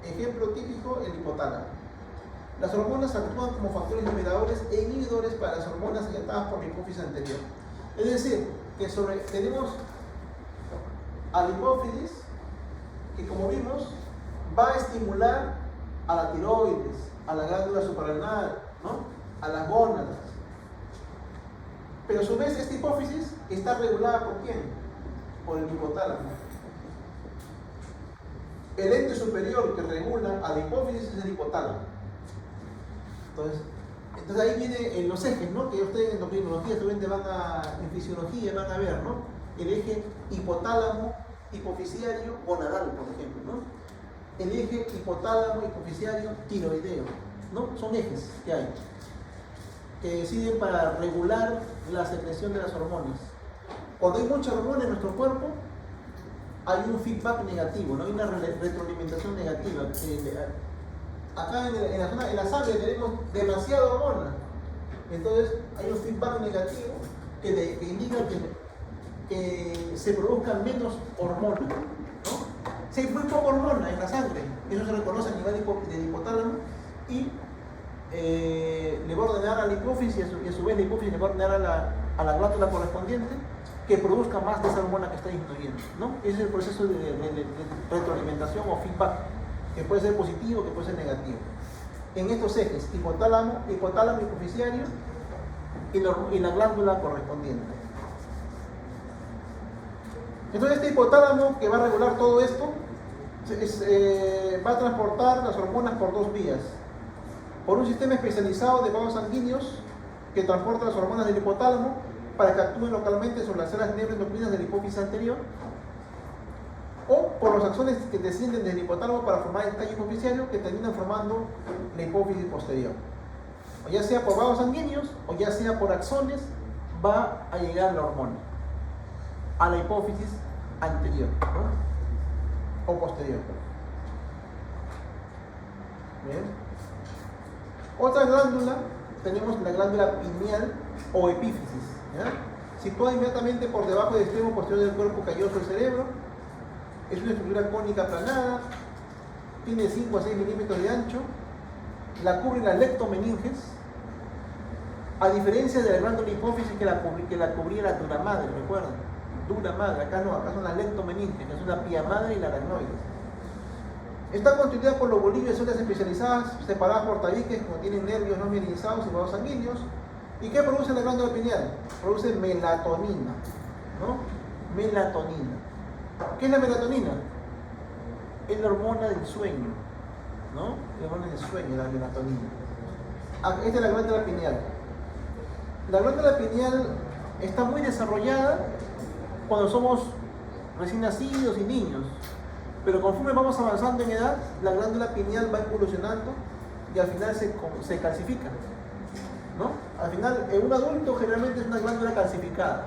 Ejemplo típico, el hipotálamo. Las hormonas actúan como factores liberadores e inhibidores para las hormonas secretadas por la hipófisis anterior. Es decir, que tenemos a la hipófisis que, como vimos, va a estimular a la tiroides, a la glándula suprarrenal, ¿no? A las gónadas. Pero a su vez esta hipófisis está regulada ¿por quién? Por el hipotálamo. El ente superior que regula a la hipófisis es el hipotálamo. Entonces ahí vienen los ejes, ¿no? Que ustedes en endocrinología seguramente en fisiología van a ver, ¿no? El eje hipotálamo, hipofisiario, gonadal, por ejemplo, ¿no? El eje hipotálamo, hipofisiario, tiroideo, ¿no? Son ejes que hay, que sirven para regular la secreción de las hormonas. Cuando hay mucha hormona en nuestro cuerpo, hay un feedback negativo, ¿no? Hay una retroalimentación negativa. Acá en la sangre tenemos demasiada hormona, entonces hay un feedback negativo que indica que se produzcan menos hormonas, ¿no? Si hay muy poca hormona en la sangre, eso se reconoce a nivel del hipotálamo y le va a ordenar a la hipófisis y a su vez la hipófisis le va a ordenar a la glándula correspondiente que produzca más de esa hormona que está disminuyendo, ¿no? Ese es el proceso de retroalimentación o feedback, que puede ser positivo, que puede ser negativo. En estos ejes, hipotálamo hipofisiario y la glándula correspondiente. Entonces este hipotálamo que va a regular todo esto va a transportar las hormonas por dos vías. Por un sistema especializado de vasos sanguíneos que transporta las hormonas del hipotálamo para que actúen localmente sobre las células neuroendocrinas de la hipófisis anterior, o por los axones que descienden del hipotálamo para formar el tallo hipofisiario que terminan formando la hipófisis posterior. O ya sea por vasos sanguíneos o ya sea por axones, va a llegar la hormona a la hipófisis anterior, ¿no? O posterior. Bien. Otra glándula, tenemos la glándula pineal o epífisis, ¿ya? Situada inmediatamente por debajo del extremo posterior del cuerpo calloso del cerebro. Es una estructura cónica aplanada, tiene 5 a 6 milímetros de ancho, la cubre la leptomeninges, a diferencia de la glándula hipófisis que la cubría la dura madre, ¿recuerdan? Dura madre, acá no, acá son las leptomeninges, que son la pía madre y la aracnoides. Está constituida por lobulitos de células especializadas separadas por tabiques que contienen nervios no mielinizados y vasos sanguíneos. ¿Y qué produce la glándula pineal? Produce melatonina, ¿no? Melatonina. ¿Qué es la melatonina? Es la hormona del sueño, ¿no? La hormona del sueño, la melatonina. Esta es la glándula pineal. La glándula pineal está muy desarrollada cuando somos recién nacidos y niños, pero conforme vamos avanzando en edad, la glándula pineal va evolucionando y al final se calcifica, ¿no? Al final, en un adulto generalmente es una glándula calcificada,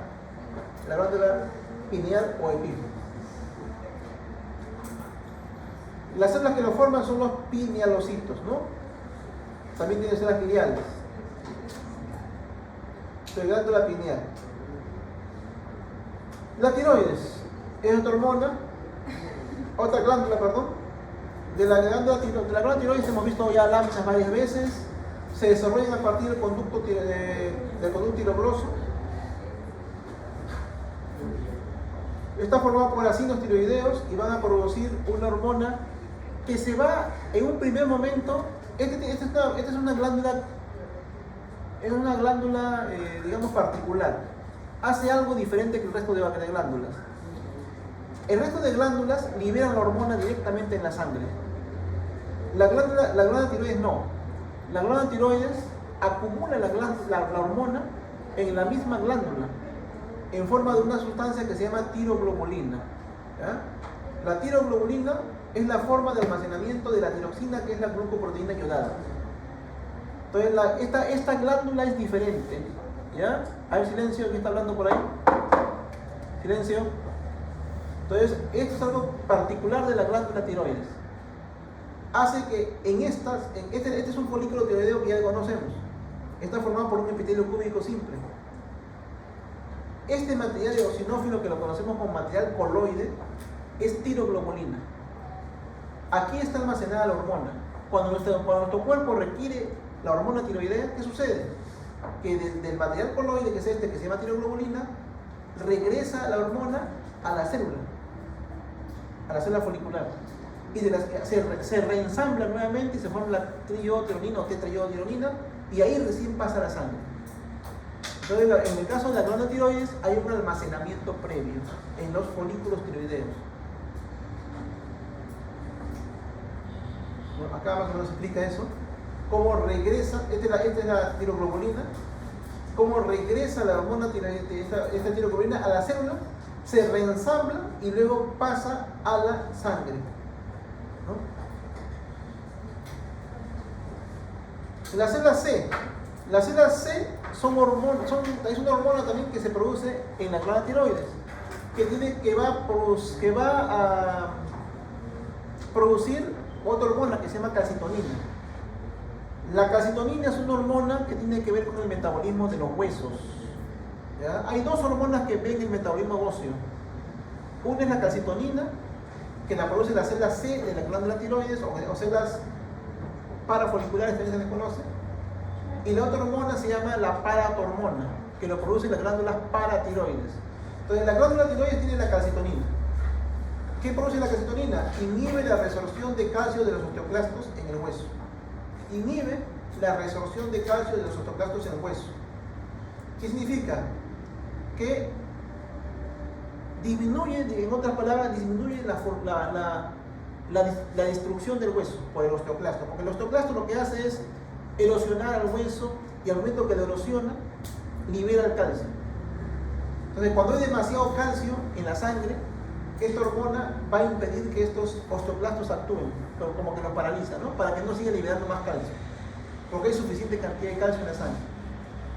la glándula pineal o epífisis. Las células que lo forman son los pinealocitos, ¿no? También tiene células pineales. La glándula pineal. La tiroides es otra hormona, otra glándula, perdón. De la glándula tiroides hemos visto ya láminas varias veces. Se desarrollan a partir del conducto tirogroso. Está formado por acinos tiroideos y van a producir una hormona que se va en un primer momento. Esta es una glándula, digamos, particular. Hace algo diferente que el resto de glándulas. El resto de glándulas liberan la hormona directamente en la sangre. La glándula tiroides no. La glándula tiroides acumula la hormona en la misma glándula, en forma de una sustancia que se llama tiroglobulina. ¿Ya? La tiroglobulina es la forma de almacenamiento de la tiroxina, que es la glucoproteína iodada. Entonces, esta glándula es diferente. ¿Ya? A ver, silencio, ¿quién está hablando por ahí? Silencio. Entonces, esto es algo particular de la glándula tiroides. Hace que este es un folículo tiroideo que ya conocemos. Está formado por un epitelio cúbico simple. Este material eosinófilo, que lo conocemos como material coloide, es tiroglobulina. Aquí está almacenada la hormona. Cuando nuestro cuerpo requiere la hormona tiroidea, ¿qué sucede? Que del material coloide, que es este, que se llama tiroglobulina, regresa la hormona a la célula folicular. Y se reensambla nuevamente y se forma la triiotironina o tetraiotironina, y ahí recién pasa la sangre. Entonces, en el caso de la glándula tiroides, hay un almacenamiento previo en los folículos tiroideos. Bueno, acá más o menos explica eso. Cómo regresa, esta es la tiroglobulina, cómo regresa la hormona esta tiroglobulina a la célula, se reensambla y luego pasa a la sangre. ¿No? La célula C. La célula C es una hormona también que se produce en la glándula tiroides, que va a producir otra hormona que se llama calcitonina. La calcitonina es una hormona que tiene que ver con el metabolismo de los huesos. ¿Ya? Hay dos hormonas que ven el metabolismo óseo. Una es la calcitonina, que la produce la célula C de la glándula tiroides, o células parafoliculares, también se les conoce. Y la otra hormona se llama la paratormona, que lo produce las glándulas paratiroides. Entonces, la glándula tiroides tiene la calcitonina. ¿Qué produce la calcitonina? Inhibe la resorción de calcio de los osteoclastos en el hueso. Inhibe la resorción de calcio de los osteoclastos en el hueso. ¿Qué significa? Que disminuye, en otras palabras, disminuye la destrucción del hueso por el osteoclasto. Porque el osteoclasto lo que hace es erosionar al hueso, y al momento que lo erosiona, libera el calcio. Entonces, cuando hay demasiado calcio en la sangre, esta hormona va a impedir que estos osteoclastos actúen, como que los paraliza, ¿no? Para que no siga liberando más calcio, porque hay suficiente cantidad de calcio en la sangre.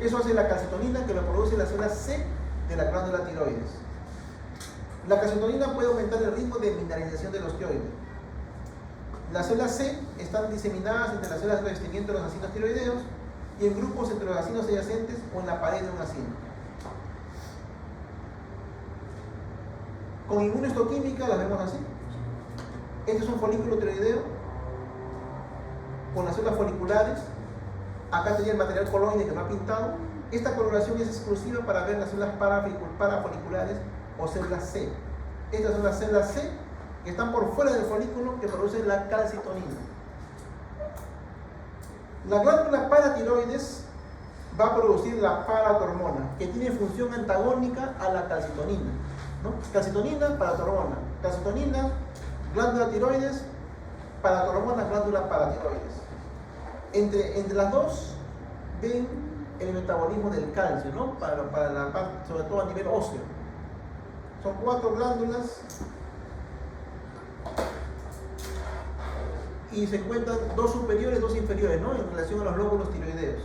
Eso hace la calcitonina, que lo produce la célula C de la glándula tiroides. La calcitonina puede aumentar el ritmo de mineralización del osteoide. Las células C están diseminadas entre las células restringiendo los acinos tiroideos y en grupos entre los acinos adyacentes o en la pared de un acino. Con inmunohistoquímica las vemos así. Este es un folículo tiroideo con las células foliculares. Acá tenía el material coloide que no ha pintado. Esta coloración es exclusiva para ver las células parafoliculares o células C. Estas son las células C que están por fuera del folículo, que producen la calcitonina. La glándula paratiroides va a producir la paratormona, que tiene función antagónica a la calcitonina, ¿no? Calcitonina, paratormona. Calcitonina, glándula tiroides; paratormona, glándula paratiroides. Entre las dos ven el metabolismo del calcio, ¿no? Para la parte, sobre todo a nivel óseo. Son 4 glándulas y se encuentran 2 superiores, 2 inferiores, ¿no? En relación a los lóbulos tiroideos.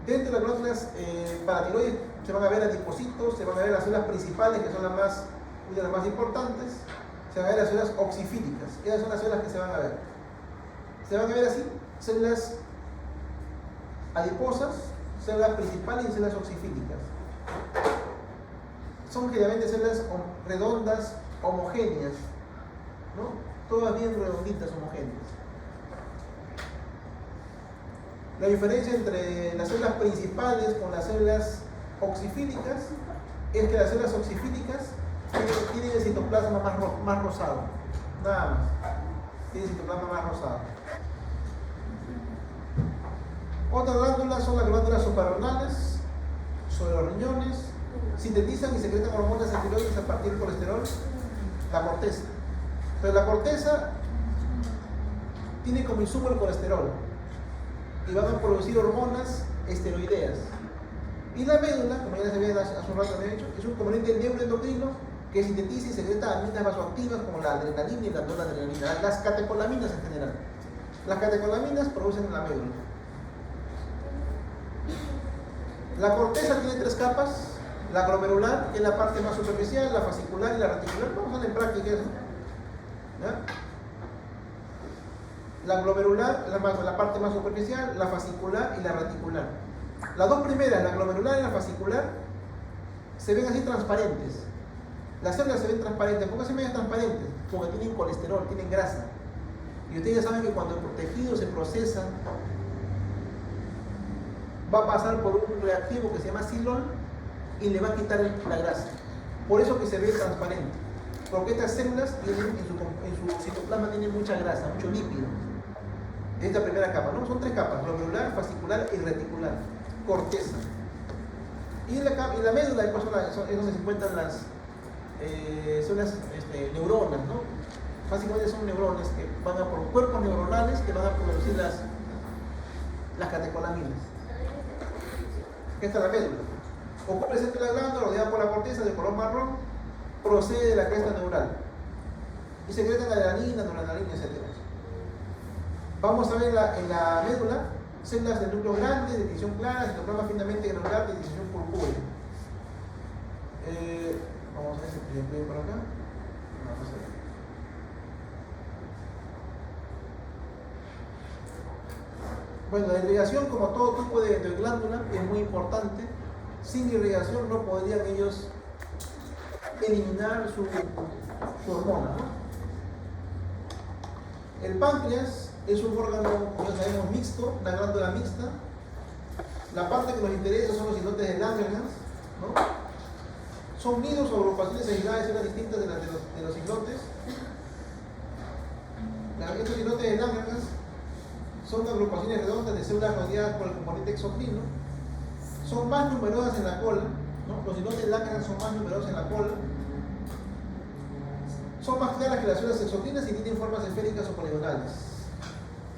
Dentro de las glándulas paratiroides se van a ver adipocitos, se van a ver las células principales, que son las más importantes. Se van a ver las células oxifílicas. Esas son las células que se van a ver. Se van a ver así: células adiposas, células principales y células oxifílicas. Son generalmente células redondas, homogéneas, ¿no? Todas bien redonditas, homogéneas. La diferencia entre las células principales con las células oxifílicas es que las células oxifílicas tienen el citoplasma más rosado. Nada más. Tienen el citoplasma más rosado. Otras glándulas son las glándulas suprarrenales, sobre los riñones, sintetizan y secretan hormonas antiroides a partir del colesterol, la corteza. Pero la corteza tiene como insumo el colesterol y van a producir hormonas esteroideas. Y la médula, como ya se había hace un rato, hecho, es un componente neuroendocrino que sintetiza y secreta aminas vasoactivas como la adrenalina y la noradrenalina, las catecolaminas en general. Las catecolaminas producen la médula. La corteza tiene 3 capas: la glomerular, que es la parte más superficial, la fascicular y la reticular. Vamos a ver en práctica eso. ¿Ya? La glomerular, la parte más superficial, la fascicular y la reticular. Las dos primeras, la glomerular y la fascicular, se ven así transparentes. Las células se ven transparentes. ¿Por qué se ven transparentes? Porque tienen colesterol, tienen grasa. Y ustedes ya saben que cuando el tejido se procesa, va a pasar por un reactivo que se llama silol y le va a quitar la grasa. Por eso que se ve transparente. Porque estas células tienen, en su citoplasma tienen mucha grasa, mucho lípido. Esta primera capa, ¿no? Son 3 capas: glomerular, fascicular y reticular. Corteza. Y la médula es donde se encuentran son las neuronas, ¿no? Básicamente son neuronas que van a por cuerpos neuronales que van a producir las catecolaminas. Esta es la médula. Ocupa el centro de la glándula, rodeada por la corteza de color marrón, procede de la cresta neural y secreta adrenalina, noradrenalina, etc. Vamos a ver en la médula células de núcleo grande, de división clara, citoplasma finamente granular, de división purpúrea. Vamos a ver si puede ir por acá. Vamos a ver. Bueno, la irrigación, como todo tipo de glándula, es muy importante. Sin irrigación no podrían ellos eliminar su hormona, ¿no? El páncreas es un órgano, como ya sabemos, mixto, una glándula mixta. La parte que nos interesa son los islotes de Langerhans, ¿no? Son nidos o agrupaciones aisladas de células distintas de los islotes. Estos islotes de Langerhans son agrupaciones redondas de células rodeadas por el componente exocrino. Son más numerosas en la cola, ¿no? Los islotes de Langerhans son más numerosos en la cola. Son más claras que las células exocrinas y tienen formas esféricas o poligonales.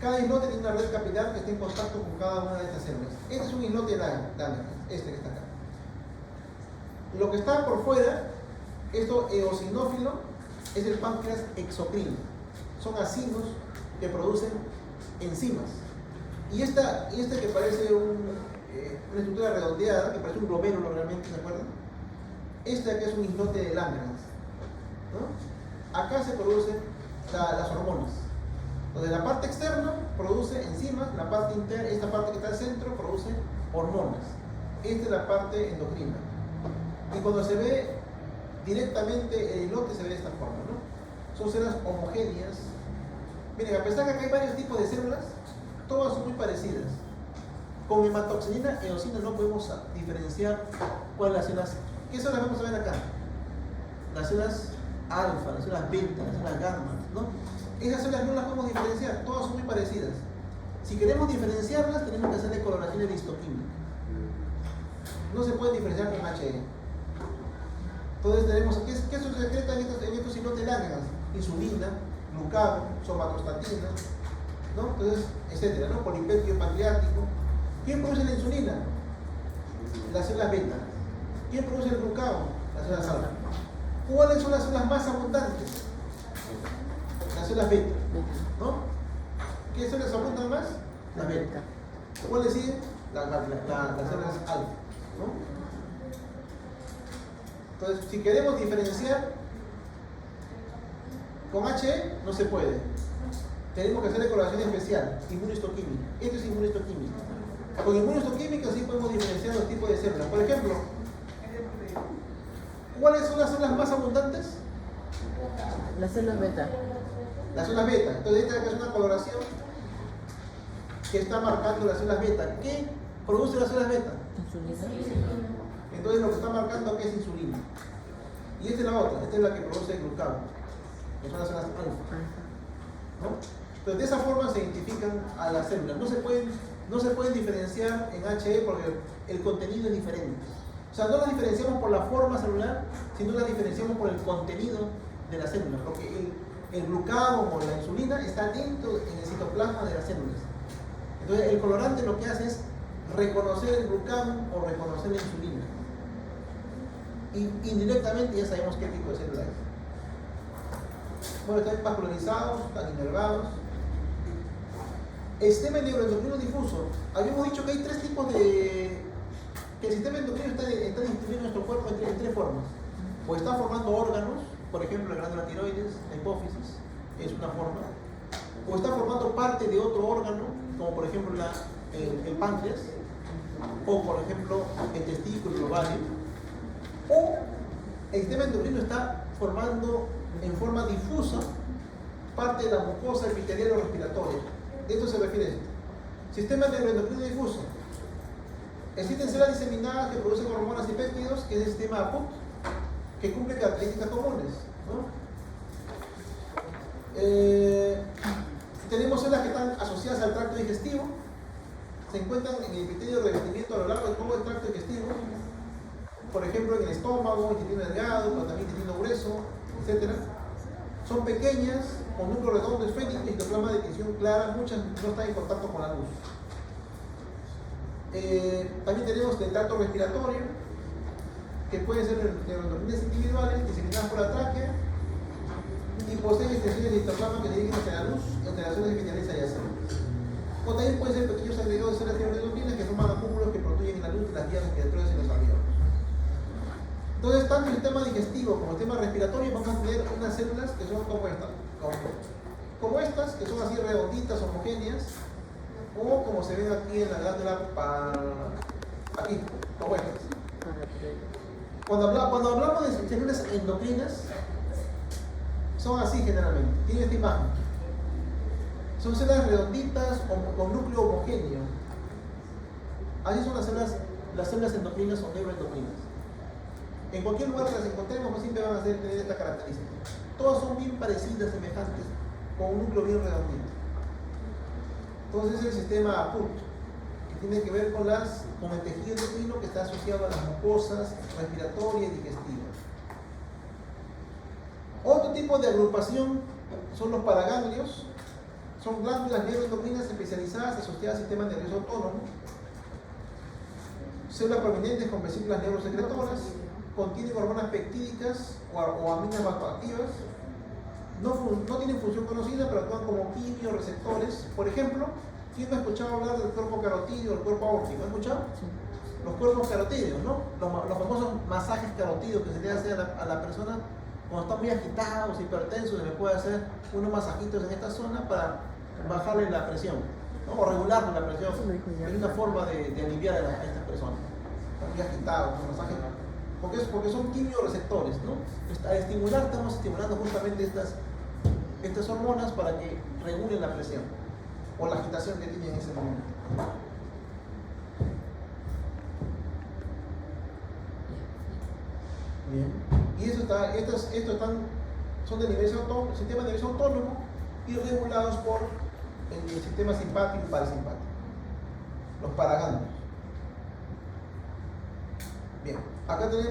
Cada islote tiene una red capilar que está en contacto con cada una de estas células. Este es un islote de Langerhans, este que está acá. Lo que está por fuera, esto eosinófilo, es el páncreas exocrino. Son acinos que producen enzimas. Y este que parece una estructura redondeada, que parece un glomérulo realmente, ¿se acuerdan? Este aquí es un islote de Langerhans, ¿no? Acá se producen las hormonas. Entonces la parte externa produce enzimas, la parte interna, esta parte que está al centro, produce hormonas. Esta es la parte endocrina. Y cuando se ve directamente el islote se ve de esta forma, ¿no? Son células homogéneas. Miren, a pesar de que hay varios tipos de células, todas son muy parecidas. Con hematoxilina y eosina no podemos diferenciar cuáles las células. ¿Qué células vamos a ver acá? Las células alfa, las células beta, las células gamma, ¿no? Esas células no las podemos diferenciar, todas son muy parecidas. Si queremos diferenciarlas, tenemos que hacerle coloraciones de histoquímica. No se puede diferenciar con HE. Entonces tenemos, ¿qué se secreta en estos islotes de Langerhans? Insulina, glucagón, somatostatina, ¿no? Entonces, etcétera, ¿no? Polipéptido pancreático. ¿Quién produce la insulina? Las células beta. ¿Quién produce el glucagón? Las células alfa. ¿Cuáles son las células más abundantes? Las células beta, ¿no? ¿Qué células abundan más? Las beta. ¿Cuáles siguen? Las células alfa, ¿no? Entonces, si queremos diferenciar con HE, no se puede. Tenemos que hacerle coloración especial, inmunohistoquímica. Esto es inmunohistoquímica. Con inmunohistoquímica sí podemos diferenciar los tipos de células. Por ejemplo, ¿cuáles son las células más abundantes? Las células beta. Las células beta. Entonces esta es una coloración que está marcando las células beta. ¿Qué produce las células beta? Insulina. Entonces lo que está marcando aquí es insulina. Y esta es la otra, esta es la que produce el glucagón, que son las células alfa, ¿no? Entonces de esa forma se identifican a las células. No se pueden diferenciar en HE porque el contenido es diferente. O sea, no las diferenciamos por la forma celular, sino las diferenciamos por el contenido de la célula, porque el glucagón o la insulina está dentro en el citoplasma de las células. Entonces el colorante lo que hace es reconocer el glucagón o reconocer la insulina. Y indirectamente ya sabemos qué tipo de célula es. Bueno, están vascularizados, están inervados. El sistema neuroendocrino difuso. Habíamos dicho que hay tres tipos de... que el sistema endocrino está distribuido en nuestro cuerpo en tres formas. O está formando órganos, por ejemplo la glándula tiroides, la hipófisis, es una forma. O está formando parte de otro órgano, como por ejemplo el páncreas, o por ejemplo el testículo, el ovario. O el sistema endocrino está formando en forma difusa parte de la mucosa epitelial o respiratoria. De esto se refiere esto. Sistema neuroendocrino difuso. Existen células diseminadas que producen hormonas y péptidos, que es el sistema APUT, que cumple características comunes, ¿no? Tenemos células que están asociadas al tracto digestivo, se encuentran en el epitelio de revestimiento a lo largo de todo el tracto digestivo, por ejemplo en el estómago, intestino delgado, pero también intestino grueso, etc. Son pequeñas, con núcleo redondo esférico y citoplasma de tinción clara, muchas no están en contacto con la luz. También tenemos el tracto respiratorio, que pueden ser neuroendocrinas individuales, diseminadas por la tráquea, y poseen extensiones de citoplasma que se dirigen hacia la luz y alteraciones epiteliales adyacentes. O también pueden ser pequeños agregados de células neuroendocrinas que forman acúmulos que protruyen la luz de las vías respiratorias en los alveolos. Entonces, tanto el sistema digestivo como el sistema respiratorio van a tener unas células que son como estas, que son así redonditas, homogéneas, o como se ven aquí en la glándula, aquí, como estas. Cuando hablamos de células endocrinas, son así generalmente, tienen esta imagen. Son células redonditas o con núcleo homogéneo. Así son las células endocrinas o neuroendocrinas. En cualquier lugar que las encontremos, pues siempre van a tener esta característica. Todas son bien parecidas, semejantes, con un núcleo bien redondito. Entonces es el sistema APUT, que tiene que ver con el tejido endocrino que está asociado a las mucosas respiratoria y digestiva. Otro tipo de agrupación son los paraganglios. Son glándulas neuroendocrinas especializadas asociadas al sistema nervioso autónomo. Células prominentes con vesículas neurosecretoras. Contienen hormonas peptídicas o aminas vasoactivas. No tienen función conocida, pero actúan como quimioreceptores. Por ejemplo, ¿quién no ha escuchado hablar del cuerpo carotídeo o del cuerpo aórtico? ¿Ha escuchado? Sí. Los cuerpos carotídeos, ¿no? Los famosos masajes carotídeos que se le hace a la persona cuando están muy agitados, hipertensos, se le puede hacer unos masajitos en esta zona para bajarle la presión, ¿no? O regularle la presión. Es una forma de aliviar a estas personas. Están muy agitados, los masajes. Porque son quimioreceptores, ¿no? Al estimular, estamos estimulando justamente estas hormonas para que regulen la presión o la agitación que tienen en ese momento. Bien. Y estos son de sistema nervioso autónomo y regulados por el sistema simpático y parasimpático, los paraganglios. Bien, acá tenemos